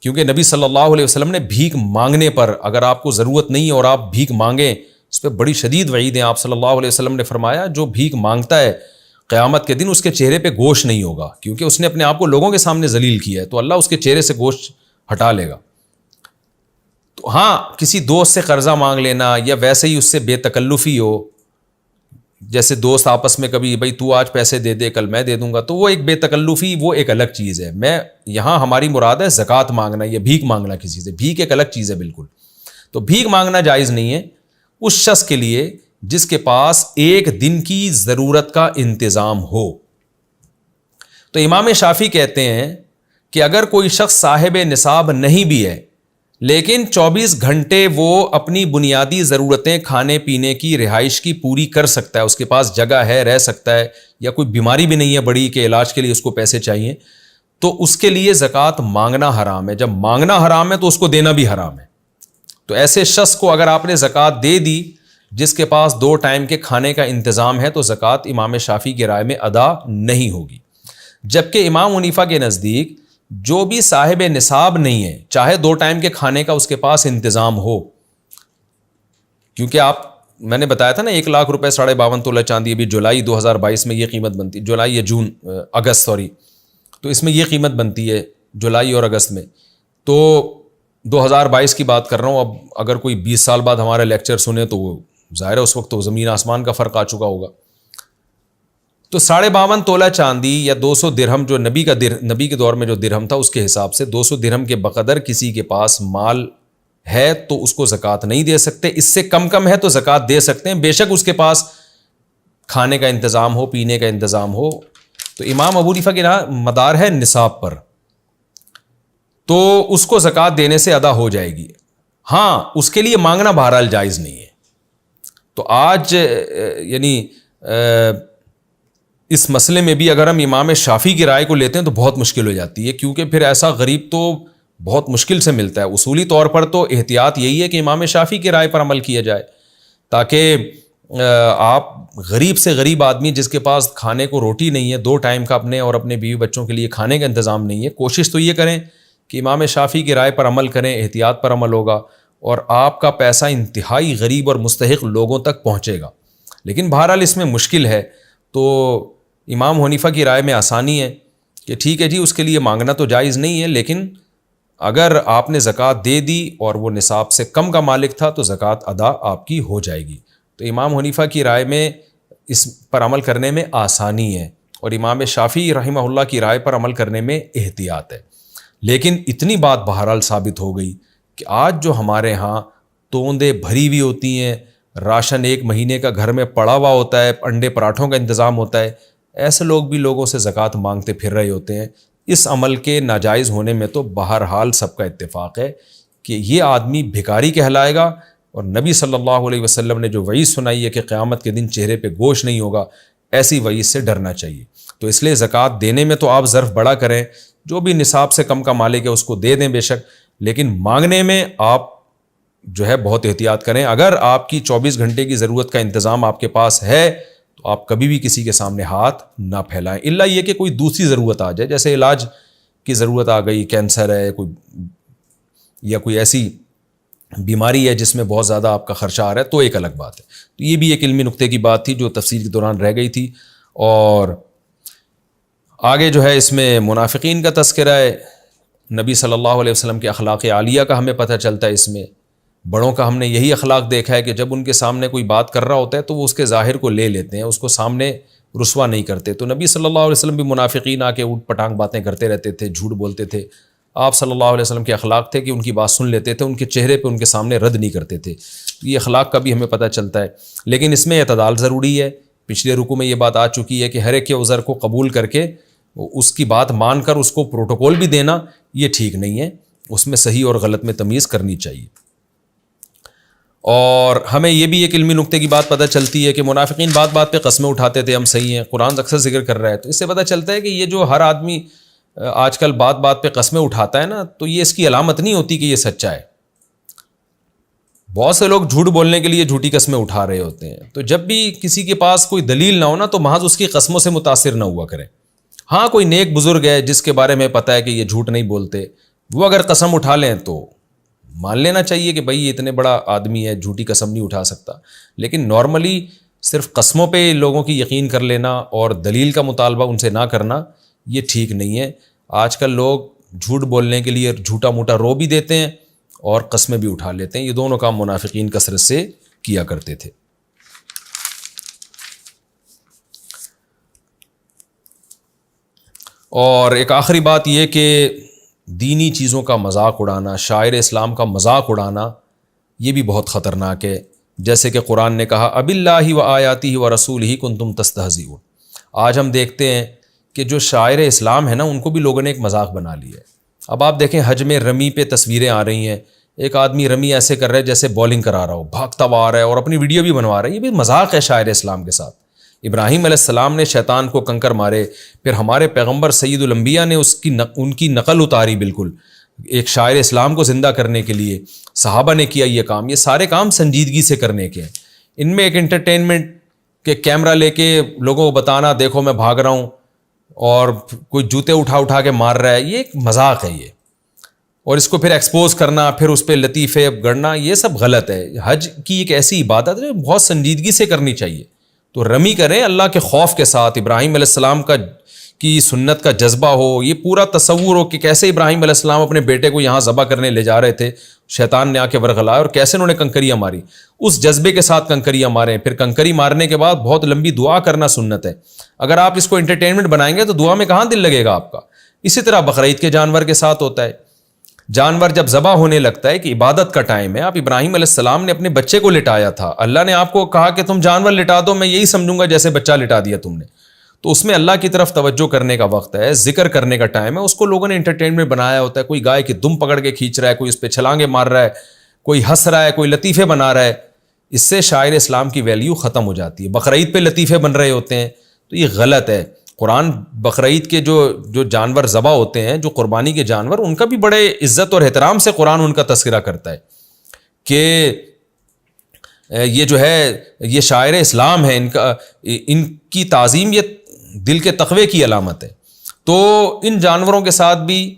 کیونکہ نبی صلی اللہ علیہ وسلم نے بھیک مانگنے پر، اگر آپ کو ضرورت نہیں ہے اور آپ بھیک مانگیں، اس پہ بڑی شدید وعید ہیں. آپ صلی اللہ علیہ وسلم نے فرمایا جو بھیک مانگتا ہے قیامت کے دن اس کے چہرے پہ گوشت نہیں ہوگا، کیونکہ اس نے اپنے آپ کو لوگوں کے سامنے ذلیل کیا ہے، تو اللہ اس کے چہرے سے گوشت ہٹا لے گا. تو ہاں، کسی دوست سے قرضہ مانگ لینا یا ویسے ہی اس سے بے تکلفی ہو، جیسے دوست آپس میں کبھی بھائی تو آج پیسے دے دے کل میں دے دوں گا، تو وہ ایک بے تکلفی، وہ ایک الگ چیز ہے. میں یہاں ہماری مراد ہے زکوٰۃ مانگنا یا بھیک مانگنا کسی سے. بھیک ایک الگ چیز ہے بالکل. تو بھیک مانگنا جائز نہیں ہے اس شخص کے لیے جس کے پاس 1 دن کی ضرورت کا انتظام ہو. تو امام شافعی کہتے ہیں کہ اگر کوئی شخص صاحب نصاب نہیں بھی ہے لیکن 24 گھنٹے وہ اپنی بنیادی ضرورتیں کھانے پینے کی، رہائش کی پوری کر سکتا ہے، اس کے پاس جگہ ہے، رہ سکتا ہے، یا کوئی بیماری بھی نہیں ہے بڑی کہ علاج کے لیے اس کو پیسے چاہیے، تو اس کے لیے زکوٰۃ مانگنا حرام ہے. جب مانگنا حرام ہے تو اس کو دینا بھی حرام ہے. تو ایسے شخص کو اگر آپ نے زکوٰۃ دے دی جس کے پاس 2 ٹائم کے کھانے کا انتظام ہے، تو زکوٰۃ امام شافعی کی رائے میں ادا نہیں ہوگی. جبکہ امام حنیفہ کے نزدیک جو بھی صاحب نصاب نہیں ہے، چاہے 2 ٹائم کے کھانے کا اس کے پاس انتظام ہو، کیونکہ میں نے بتایا تھا نا 1 لاکھ روپے 52.5 تولہ چاندی ابھی جولائی 2022 میں یہ قیمت بنتی، جولائی یا اگست تو اس میں یہ قیمت بنتی ہے جولائی اور اگست میں. تو 2022 کی بات کر رہا ہوں. اب اگر کوئی 20 سال بعد ہمارا لیکچر سنے تو وہ ظاہر ہے اس وقت تو زمین آسمان کا فرق آ چکا ہوگا. تو 52.5 تولہ چاندی یا 200 درہم جو نبی کے دور میں جو درہم تھا اس کے حساب سے 200 درہم کے بقدر کسی کے پاس مال ہے تو اس کو زکوٰۃ نہیں دے سکتے، اس سے کم ہے تو زکوٰۃ دے سکتے ہیں، بے شک اس کے پاس کھانے کا انتظام ہو، پینے کا انتظام ہو۔ تو امام ابو حنیفہ کے مدار ہے نصاب پر، تو اس کو زکوٰۃ دینے سے ادا ہو جائے گی۔ ہاں اس کے لیے مانگنا بہرحال جائز نہیں ہے۔ تو آج یعنی اس مسئلے میں بھی اگر ہم امام شافعی کی رائے کو لیتے ہیں تو بہت مشکل ہو جاتی ہے، کیونکہ پھر ایسا غریب تو بہت مشکل سے ملتا ہے۔ اصولی طور پر تو احتیاط یہی ہے کہ امام شافعی کی رائے پر عمل کیا جائے، تاکہ آپ غریب سے غریب آدمی جس کے پاس کھانے کو روٹی نہیں ہے، 2 ٹائم کا اپنے اور اپنے بیوی بچوں کے لیے کھانے کا انتظام نہیں ہے، کوشش تو یہ کریں کہ امام شافعی کی رائے پر عمل کریں، احتیاط پر عمل ہوگا اور آپ کا پیسہ انتہائی غریب اور مستحق لوگوں تک پہنچے گا۔ لیکن بہرحال اس میں مشکل ہے، تو امام حنیفہ کی رائے میں آسانی ہے کہ ٹھیک ہے جی اس کے لیے مانگنا تو جائز نہیں ہے، لیکن اگر آپ نے زکوٰۃ دے دی اور وہ نصاب سے کم کا مالک تھا تو زکوٰۃ ادا آپ کی ہو جائے گی۔ تو امام حنیفہ کی رائے میں اس پر عمل کرنے میں آسانی ہے، اور امام شافعی رحمہ اللہ کی رائے پر عمل کرنے میں احتیاط ہے۔ لیکن اتنی بات بہرحال ثابت ہو گئی کہ آج جو ہمارے ہاں توندیں بھری ہوئی ہوتی ہیں، راشن 1 مہینے کا گھر میں پڑا ہوا ہوتا ہے، انڈے پراٹھوں کا انتظام ہوتا ہے، ایسے لوگ بھی لوگوں سے زکوٰۃ مانگتے پھر رہے ہوتے ہیں۔ اس عمل کے ناجائز ہونے میں تو بہرحال سب کا اتفاق ہے کہ یہ آدمی بھکاری کہلائے گا، اور نبی صلی اللہ علیہ وسلم نے جو وعید سنائی ہے کہ قیامت کے دن چہرے پہ گوشت نہیں ہوگا، ایسی وعید سے ڈرنا چاہیے۔ تو اس لیے زکوٰۃ دینے میں تو آپ ظرف بڑا کریں، جو بھی نصاب سے کم کا مالک ہے اس کو دے دیں بے شک، لیکن مانگنے میں آپ جو ہے بہت احتیاط کریں۔ اگر آپ کی 24 گھنٹے کی ضرورت کا انتظام آپ کے پاس ہے تو آپ کبھی بھی کسی کے سامنے ہاتھ نہ پھیلائیں، الا یہ کہ کوئی دوسری ضرورت آ جائے، جیسے علاج کی ضرورت آ گئی، کینسر ہے کوئی، یا کوئی ایسی بیماری ہے جس میں بہت زیادہ آپ کا خرچہ آ رہا ہے، تو ایک الگ بات ہے۔ تو یہ بھی ایک علمی نقطے کی بات تھی جو تفسیر کے دوران رہ گئی تھی۔ اور آگے جو ہے اس میں منافقین کا تذکرہ ہے، نبی صلی اللہ علیہ وسلم کے اخلاق عالیہ کا ہمیں پتہ چلتا ہے۔ اس میں بڑوں کا ہم نے یہی اخلاق دیکھا ہے کہ جب ان کے سامنے کوئی بات کر رہا ہوتا ہے تو وہ اس کے ظاہر کو لے لیتے ہیں، اس کو سامنے رسوا نہیں کرتے۔ تو نبی صلی اللہ علیہ وسلم بھی منافقین آ کے اوٹ پٹانگ باتیں کرتے رہتے تھے، جھوٹ بولتے تھے، آپ صلی اللہ علیہ وسلم کے اخلاق تھے کہ ان کی بات سن لیتے تھے، ان کے چہرے پہ ان کے سامنے رد نہیں کرتے تھے۔ تو یہ اخلاق کا بھی ہمیں پتہ چلتا ہے، لیکن اس میں اعتدال ضروری ہے۔ پچھلے رکوع میں یہ بات آ چکی ہے کہ ہر ایک کے عذر کو قبول کر کے اس کی بات مان کر اس کو پروٹوکول بھی دینا یہ ٹھیک نہیں ہے، اس میں صحیح اور غلط میں تمیز کرنی چاہیے۔ اور ہمیں یہ بھی ایک علمی نقطے کی بات پتہ چلتی ہے کہ منافقین بات بات پہ قسمیں اٹھاتے تھے، ہم صحیح ہیں، قرآن اکثر ذکر کر رہا ہے۔ تو اس سے پتہ چلتا ہے کہ یہ جو ہر آدمی آج کل بات بات پہ قسمیں اٹھاتا ہے نا، تو یہ اس کی علامت نہیں ہوتی کہ یہ سچا ہے۔ بہت سے لوگ جھوٹ بولنے کے لیے جھوٹی قسمیں اٹھا رہے ہوتے ہیں، تو جب بھی کسی کے پاس کوئی دلیل نہ ہو نا تو محض اس کی قسموں سے متاثر نہ ہوا کریں۔ ہاں کوئی نیک بزرگ ہے جس کے بارے میں پتہ ہے کہ یہ جھوٹ نہیں بولتے، وہ اگر قسم اٹھا لیں تو مان لینا چاہیے کہ بھائی یہ اتنے بڑا آدمی ہے، جھوٹی قسم نہیں اٹھا سکتا۔ لیکن نارملی صرف قسموں پہ لوگوں کی یقین کر لینا اور دلیل کا مطالبہ ان سے نہ کرنا یہ ٹھیک نہیں ہے۔ آج کل لوگ جھوٹ بولنے کے لیے جھوٹا موٹا رو بھی دیتے ہیں اور قسمیں بھی اٹھا لیتے ہیں، یہ دونوں کام منافقین کثرت سے کیا کرتے تھے۔ اور ایک آخری بات یہ کہ دینی چیزوں کا مذاق اڑانا، شاعر اسلام کا مذاق اڑانا یہ بھی بہت خطرناک ہے، جیسے کہ قرآن نے کہا اب اللہ و آیاتہ و رسولہ کنتم تستہزئون۔ آج ہم دیکھتے ہیں کہ جو شاعر اسلام ہے نا ان کو بھی لوگوں نے ایک مذاق بنا لیا ہے۔ اب آپ دیکھیں حج میں رمی پہ تصویریں آ رہی ہیں، ایک آدمی رمی ایسے کر رہا ہے جیسے بولنگ کرا رہا ہو، بھاگتا ہوا آ رہا ہے اور اپنی ویڈیو بھی بنوا رہا ہے، یہ بھی مذاق ہے شاعر اسلام کے ساتھ۔ ابراہیم علیہ السلام نے شیطان کو کنکر مارے، پھر ہمارے پیغمبر سید الانبیاء نے ان کی نقل اتاری، بالکل ایک شاعر اسلام کو زندہ کرنے کے لیے صحابہ نے کیا یہ کام۔ یہ سارے کام سنجیدگی سے کرنے کے ہیں، ان میں ایک انٹرٹینمنٹ کے کیمرہ لے کے لوگوں کو بتانا دیکھو میں بھاگ رہا ہوں اور کوئی جوتے اٹھا کے مار رہا ہے، یہ ایک مذاق ہے یہ، اور اس کو پھر ایکسپوز کرنا، پھر اس پہ لطیفے گڑنا، یہ سب غلط ہے۔ حج کی ایک ایسی عبادت ہے بہت سنجیدگی سے کرنی چاہیے، تو رمی کریں اللہ کے خوف کے ساتھ، ابراہیم علیہ السلام کی سنت کا جذبہ ہو، یہ پورا تصور ہو کہ کیسے ابراہیم علیہ السلام اپنے بیٹے کو یہاں ذبح کرنے لے جا رہے تھے، شیطان نے آ کے ورغلایا اور کیسے انہوں نے کنکریاں ماری، اس جذبے کے ساتھ کنکریاں ماریں۔ پھر کنکری مارنے کے بعد بہت لمبی دعا کرنا سنت ہے۔ اگر آپ اس کو انٹرٹینمنٹ بنائیں گے تو دعا میں کہاں دل لگے گا آپ کا۔ اسی طرح بقرعید کے جانور کے ساتھ ہوتا ہے جانور جب ذبح ہونے لگتا ہے کہ عبادت کا ٹائم ہے، آپ ابراہیم علیہ السلام نے اپنے بچے کو لٹایا تھا، اللہ نے آپ کو کہا کہ تم جانور لٹا دو، میں یہی سمجھوں گا جیسے بچہ لٹا دیا تم نے. تو اس میں اللہ کی طرف توجہ کرنے کا وقت ہے، ذکر کرنے کا ٹائم ہے. اس کو لوگوں نے انٹرٹینمنٹ بنایا ہوتا ہے، کوئی گائے کی دم پکڑ کے کھینچ رہا ہے، کوئی اس پہ چھلانگے مار رہا ہے، کوئی ہنس رہا ہے، کوئی لطیفے بنا رہا ہے. اس سے شاعر اسلام کی ویلیو ختم ہو جاتی ہے. بقرعید پہ لطیفے بن رہے ہوتے ہیں تو یہ غلط ہے. قرآن بقرعید کے جو جانور ذبح ہوتے ہیں، جو قربانی کے جانور، ان کا بھی بڑے عزت اور احترام سے قرآن ان کا تذکرہ کرتا ہے کہ یہ جو ہے یہ شاعر اسلام ہے، ان کی تعظیم یہ دل کے تقوی کی علامت ہے. تو ان جانوروں کے ساتھ بھی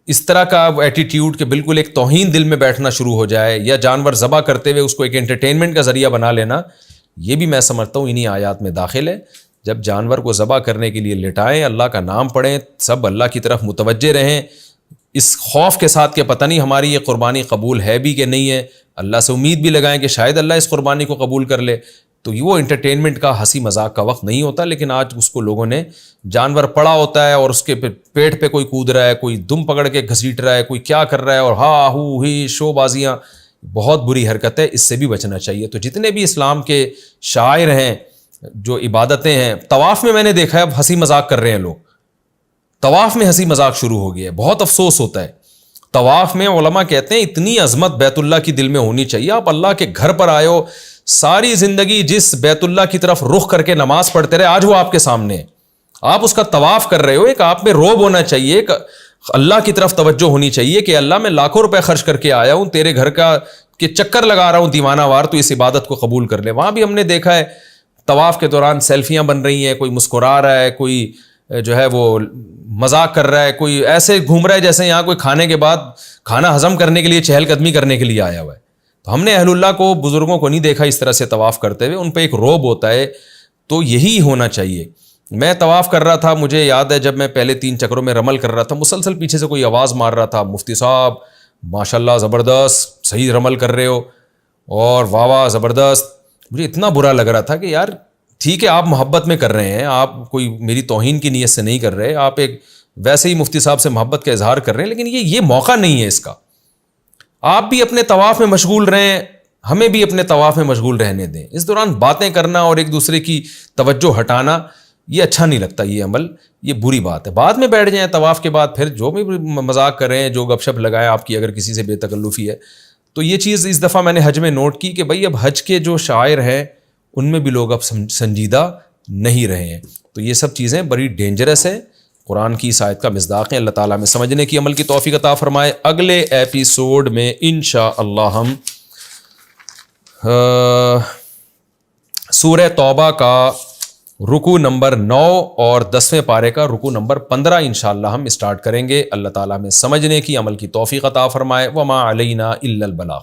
اس طرح کا ایٹیٹیوڈ کہ بالکل ایک توہین دل میں بیٹھنا شروع ہو جائے، یا جانور ذبح کرتے ہوئے اس کو ایک انٹرٹینمنٹ کا ذریعہ بنا لینا، یہ بھی میں سمجھتا ہوں انہی آیات میں داخل ہے. جب جانور کو ذبح کرنے کے لیے لٹائیں، اللہ کا نام پڑھیں، سب اللہ کی طرف متوجہ رہیں، اس خوف کے ساتھ کہ پتہ نہیں ہماری یہ قربانی قبول ہے بھی کہ نہیں ہے، اللہ سے امید بھی لگائیں کہ شاید اللہ اس قربانی کو قبول کر لے. تو وہ انٹرٹینمنٹ کا ہنسی مذاق کا وقت نہیں ہوتا. لیکن آج اس کو لوگوں نے جانور پڑا ہوتا ہے اور اس کے پیٹ پہ کوئی کود رہا ہے، کوئی دم پکڑ کے گھسیٹ رہا ہے، کوئی کیا کر رہا ہے، اور ہا ہو ہی شو بازیاں، بہت بری حرکت ہے. اس سے بھی بچنا چاہیے. تو جتنے بھی اسلام کے شاعر ہیں، جو عبادتیں ہیں، طواف میں میں نے دیکھا ہے اب ہنسی مذاق کر رہے ہیں لوگ. طواف میں ہنسی مذاق شروع ہو گیا ہے. بہت افسوس ہوتا ہے. طواف میں علماء کہتے ہیں اتنی عظمت بیت اللہ کی دل میں ہونی چاہیے. آپ اللہ کے گھر پر آئے ہو، ساری زندگی جس بیت اللہ کی طرف رخ کر کے نماز پڑھتے رہے، آج وہ آپ کے سامنے ہے، آپ اس کا طواف کر رہے ہو. ایک آپ میں روب ہونا چاہیے، ایک اللہ کی طرف توجہ ہونی چاہیے کہ اللہ میں لاکھوں روپے خرچ کر کے آیا ہوں، تیرے گھر کا کے چکر لگا رہا ہوں دیوانہ وار، تو اس عبادت کو قبول کر لے. وہاں بھی ہم نے دیکھا ہے طواف کے دوران سیلفیاں بن رہی ہیں، کوئی مسکرا رہا ہے، کوئی جو ہے وہ مذاق کر رہا ہے، کوئی ایسے گھوم رہا ہے جیسے یہاں کوئی کھانے کے بعد کھانا ہضم کرنے کے لیے چہل قدمی کرنے کے لیے آیا ہوا ہے. تو ہم نے اہل اللہ کو، بزرگوں کو نہیں دیکھا اس طرح سے طواف کرتے ہوئے. ان پہ ایک روب ہوتا ہے. تو یہی ہونا چاہیے. میں طواف کر رہا تھا، مجھے یاد ہے جب میں پہلے 3 چکروں میں رمل کر رہا تھا، مسلسل پیچھے سے کوئی آواز مار رہا تھا، مفتی صاحب ماشاءاللہ زبردست، صحیح رمل کر رہے ہو، اور واہ واہ زبردست. مجھے اتنا برا لگ رہا تھا کہ یار ٹھیک ہے آپ محبت میں کر رہے ہیں، آپ کوئی میری توہین کی نیت سے نہیں کر رہے، آپ ایک ویسے ہی مفتی صاحب سے محبت کا اظہار کر رہے ہیں، لیکن یہ موقع نہیں ہے اس کا. آپ بھی اپنے طواف میں مشغول رہیں، ہمیں بھی اپنے طواف میں مشغول رہنے دیں. اس دوران باتیں کرنا اور ایک دوسرے کی توجہ ہٹانا یہ اچھا نہیں لگتا. یہ عمل یہ بری بات ہے. بعد میں بیٹھ جائیں طواف کے بعد، پھر جو بھی مذاق کریں، جو گپ شپ لگائیں آپ کی، اگر کسی سے بے تکلفی ہے. تو یہ چیز اس دفعہ میں نے حج میں نوٹ کی کہ بھائی اب حج کے جو شاعر ہیں ان میں بھی لوگ اب سنجیدہ نہیں رہے ہیں. تو یہ سب چیزیں بڑی ڈینجرس ہیں. قرآن کی اس آیت کا مصداق ہے. اللہ تعالیٰ میں سمجھنے کی، عمل کی توفیق عطا فرمائے. اگلے ایپیسوڈ میں انشاءاللہ ہم سورہ توبہ کا رکوع نمبر 9 اور 10ویں پارے کا رکوع نمبر 15 انشاءاللہ ہم اسٹارٹ کریں گے. اللہ تعالیٰ میں سمجھنے کی، عمل کی توفیق عطا فرمائے. وما علینا الا البلاغ.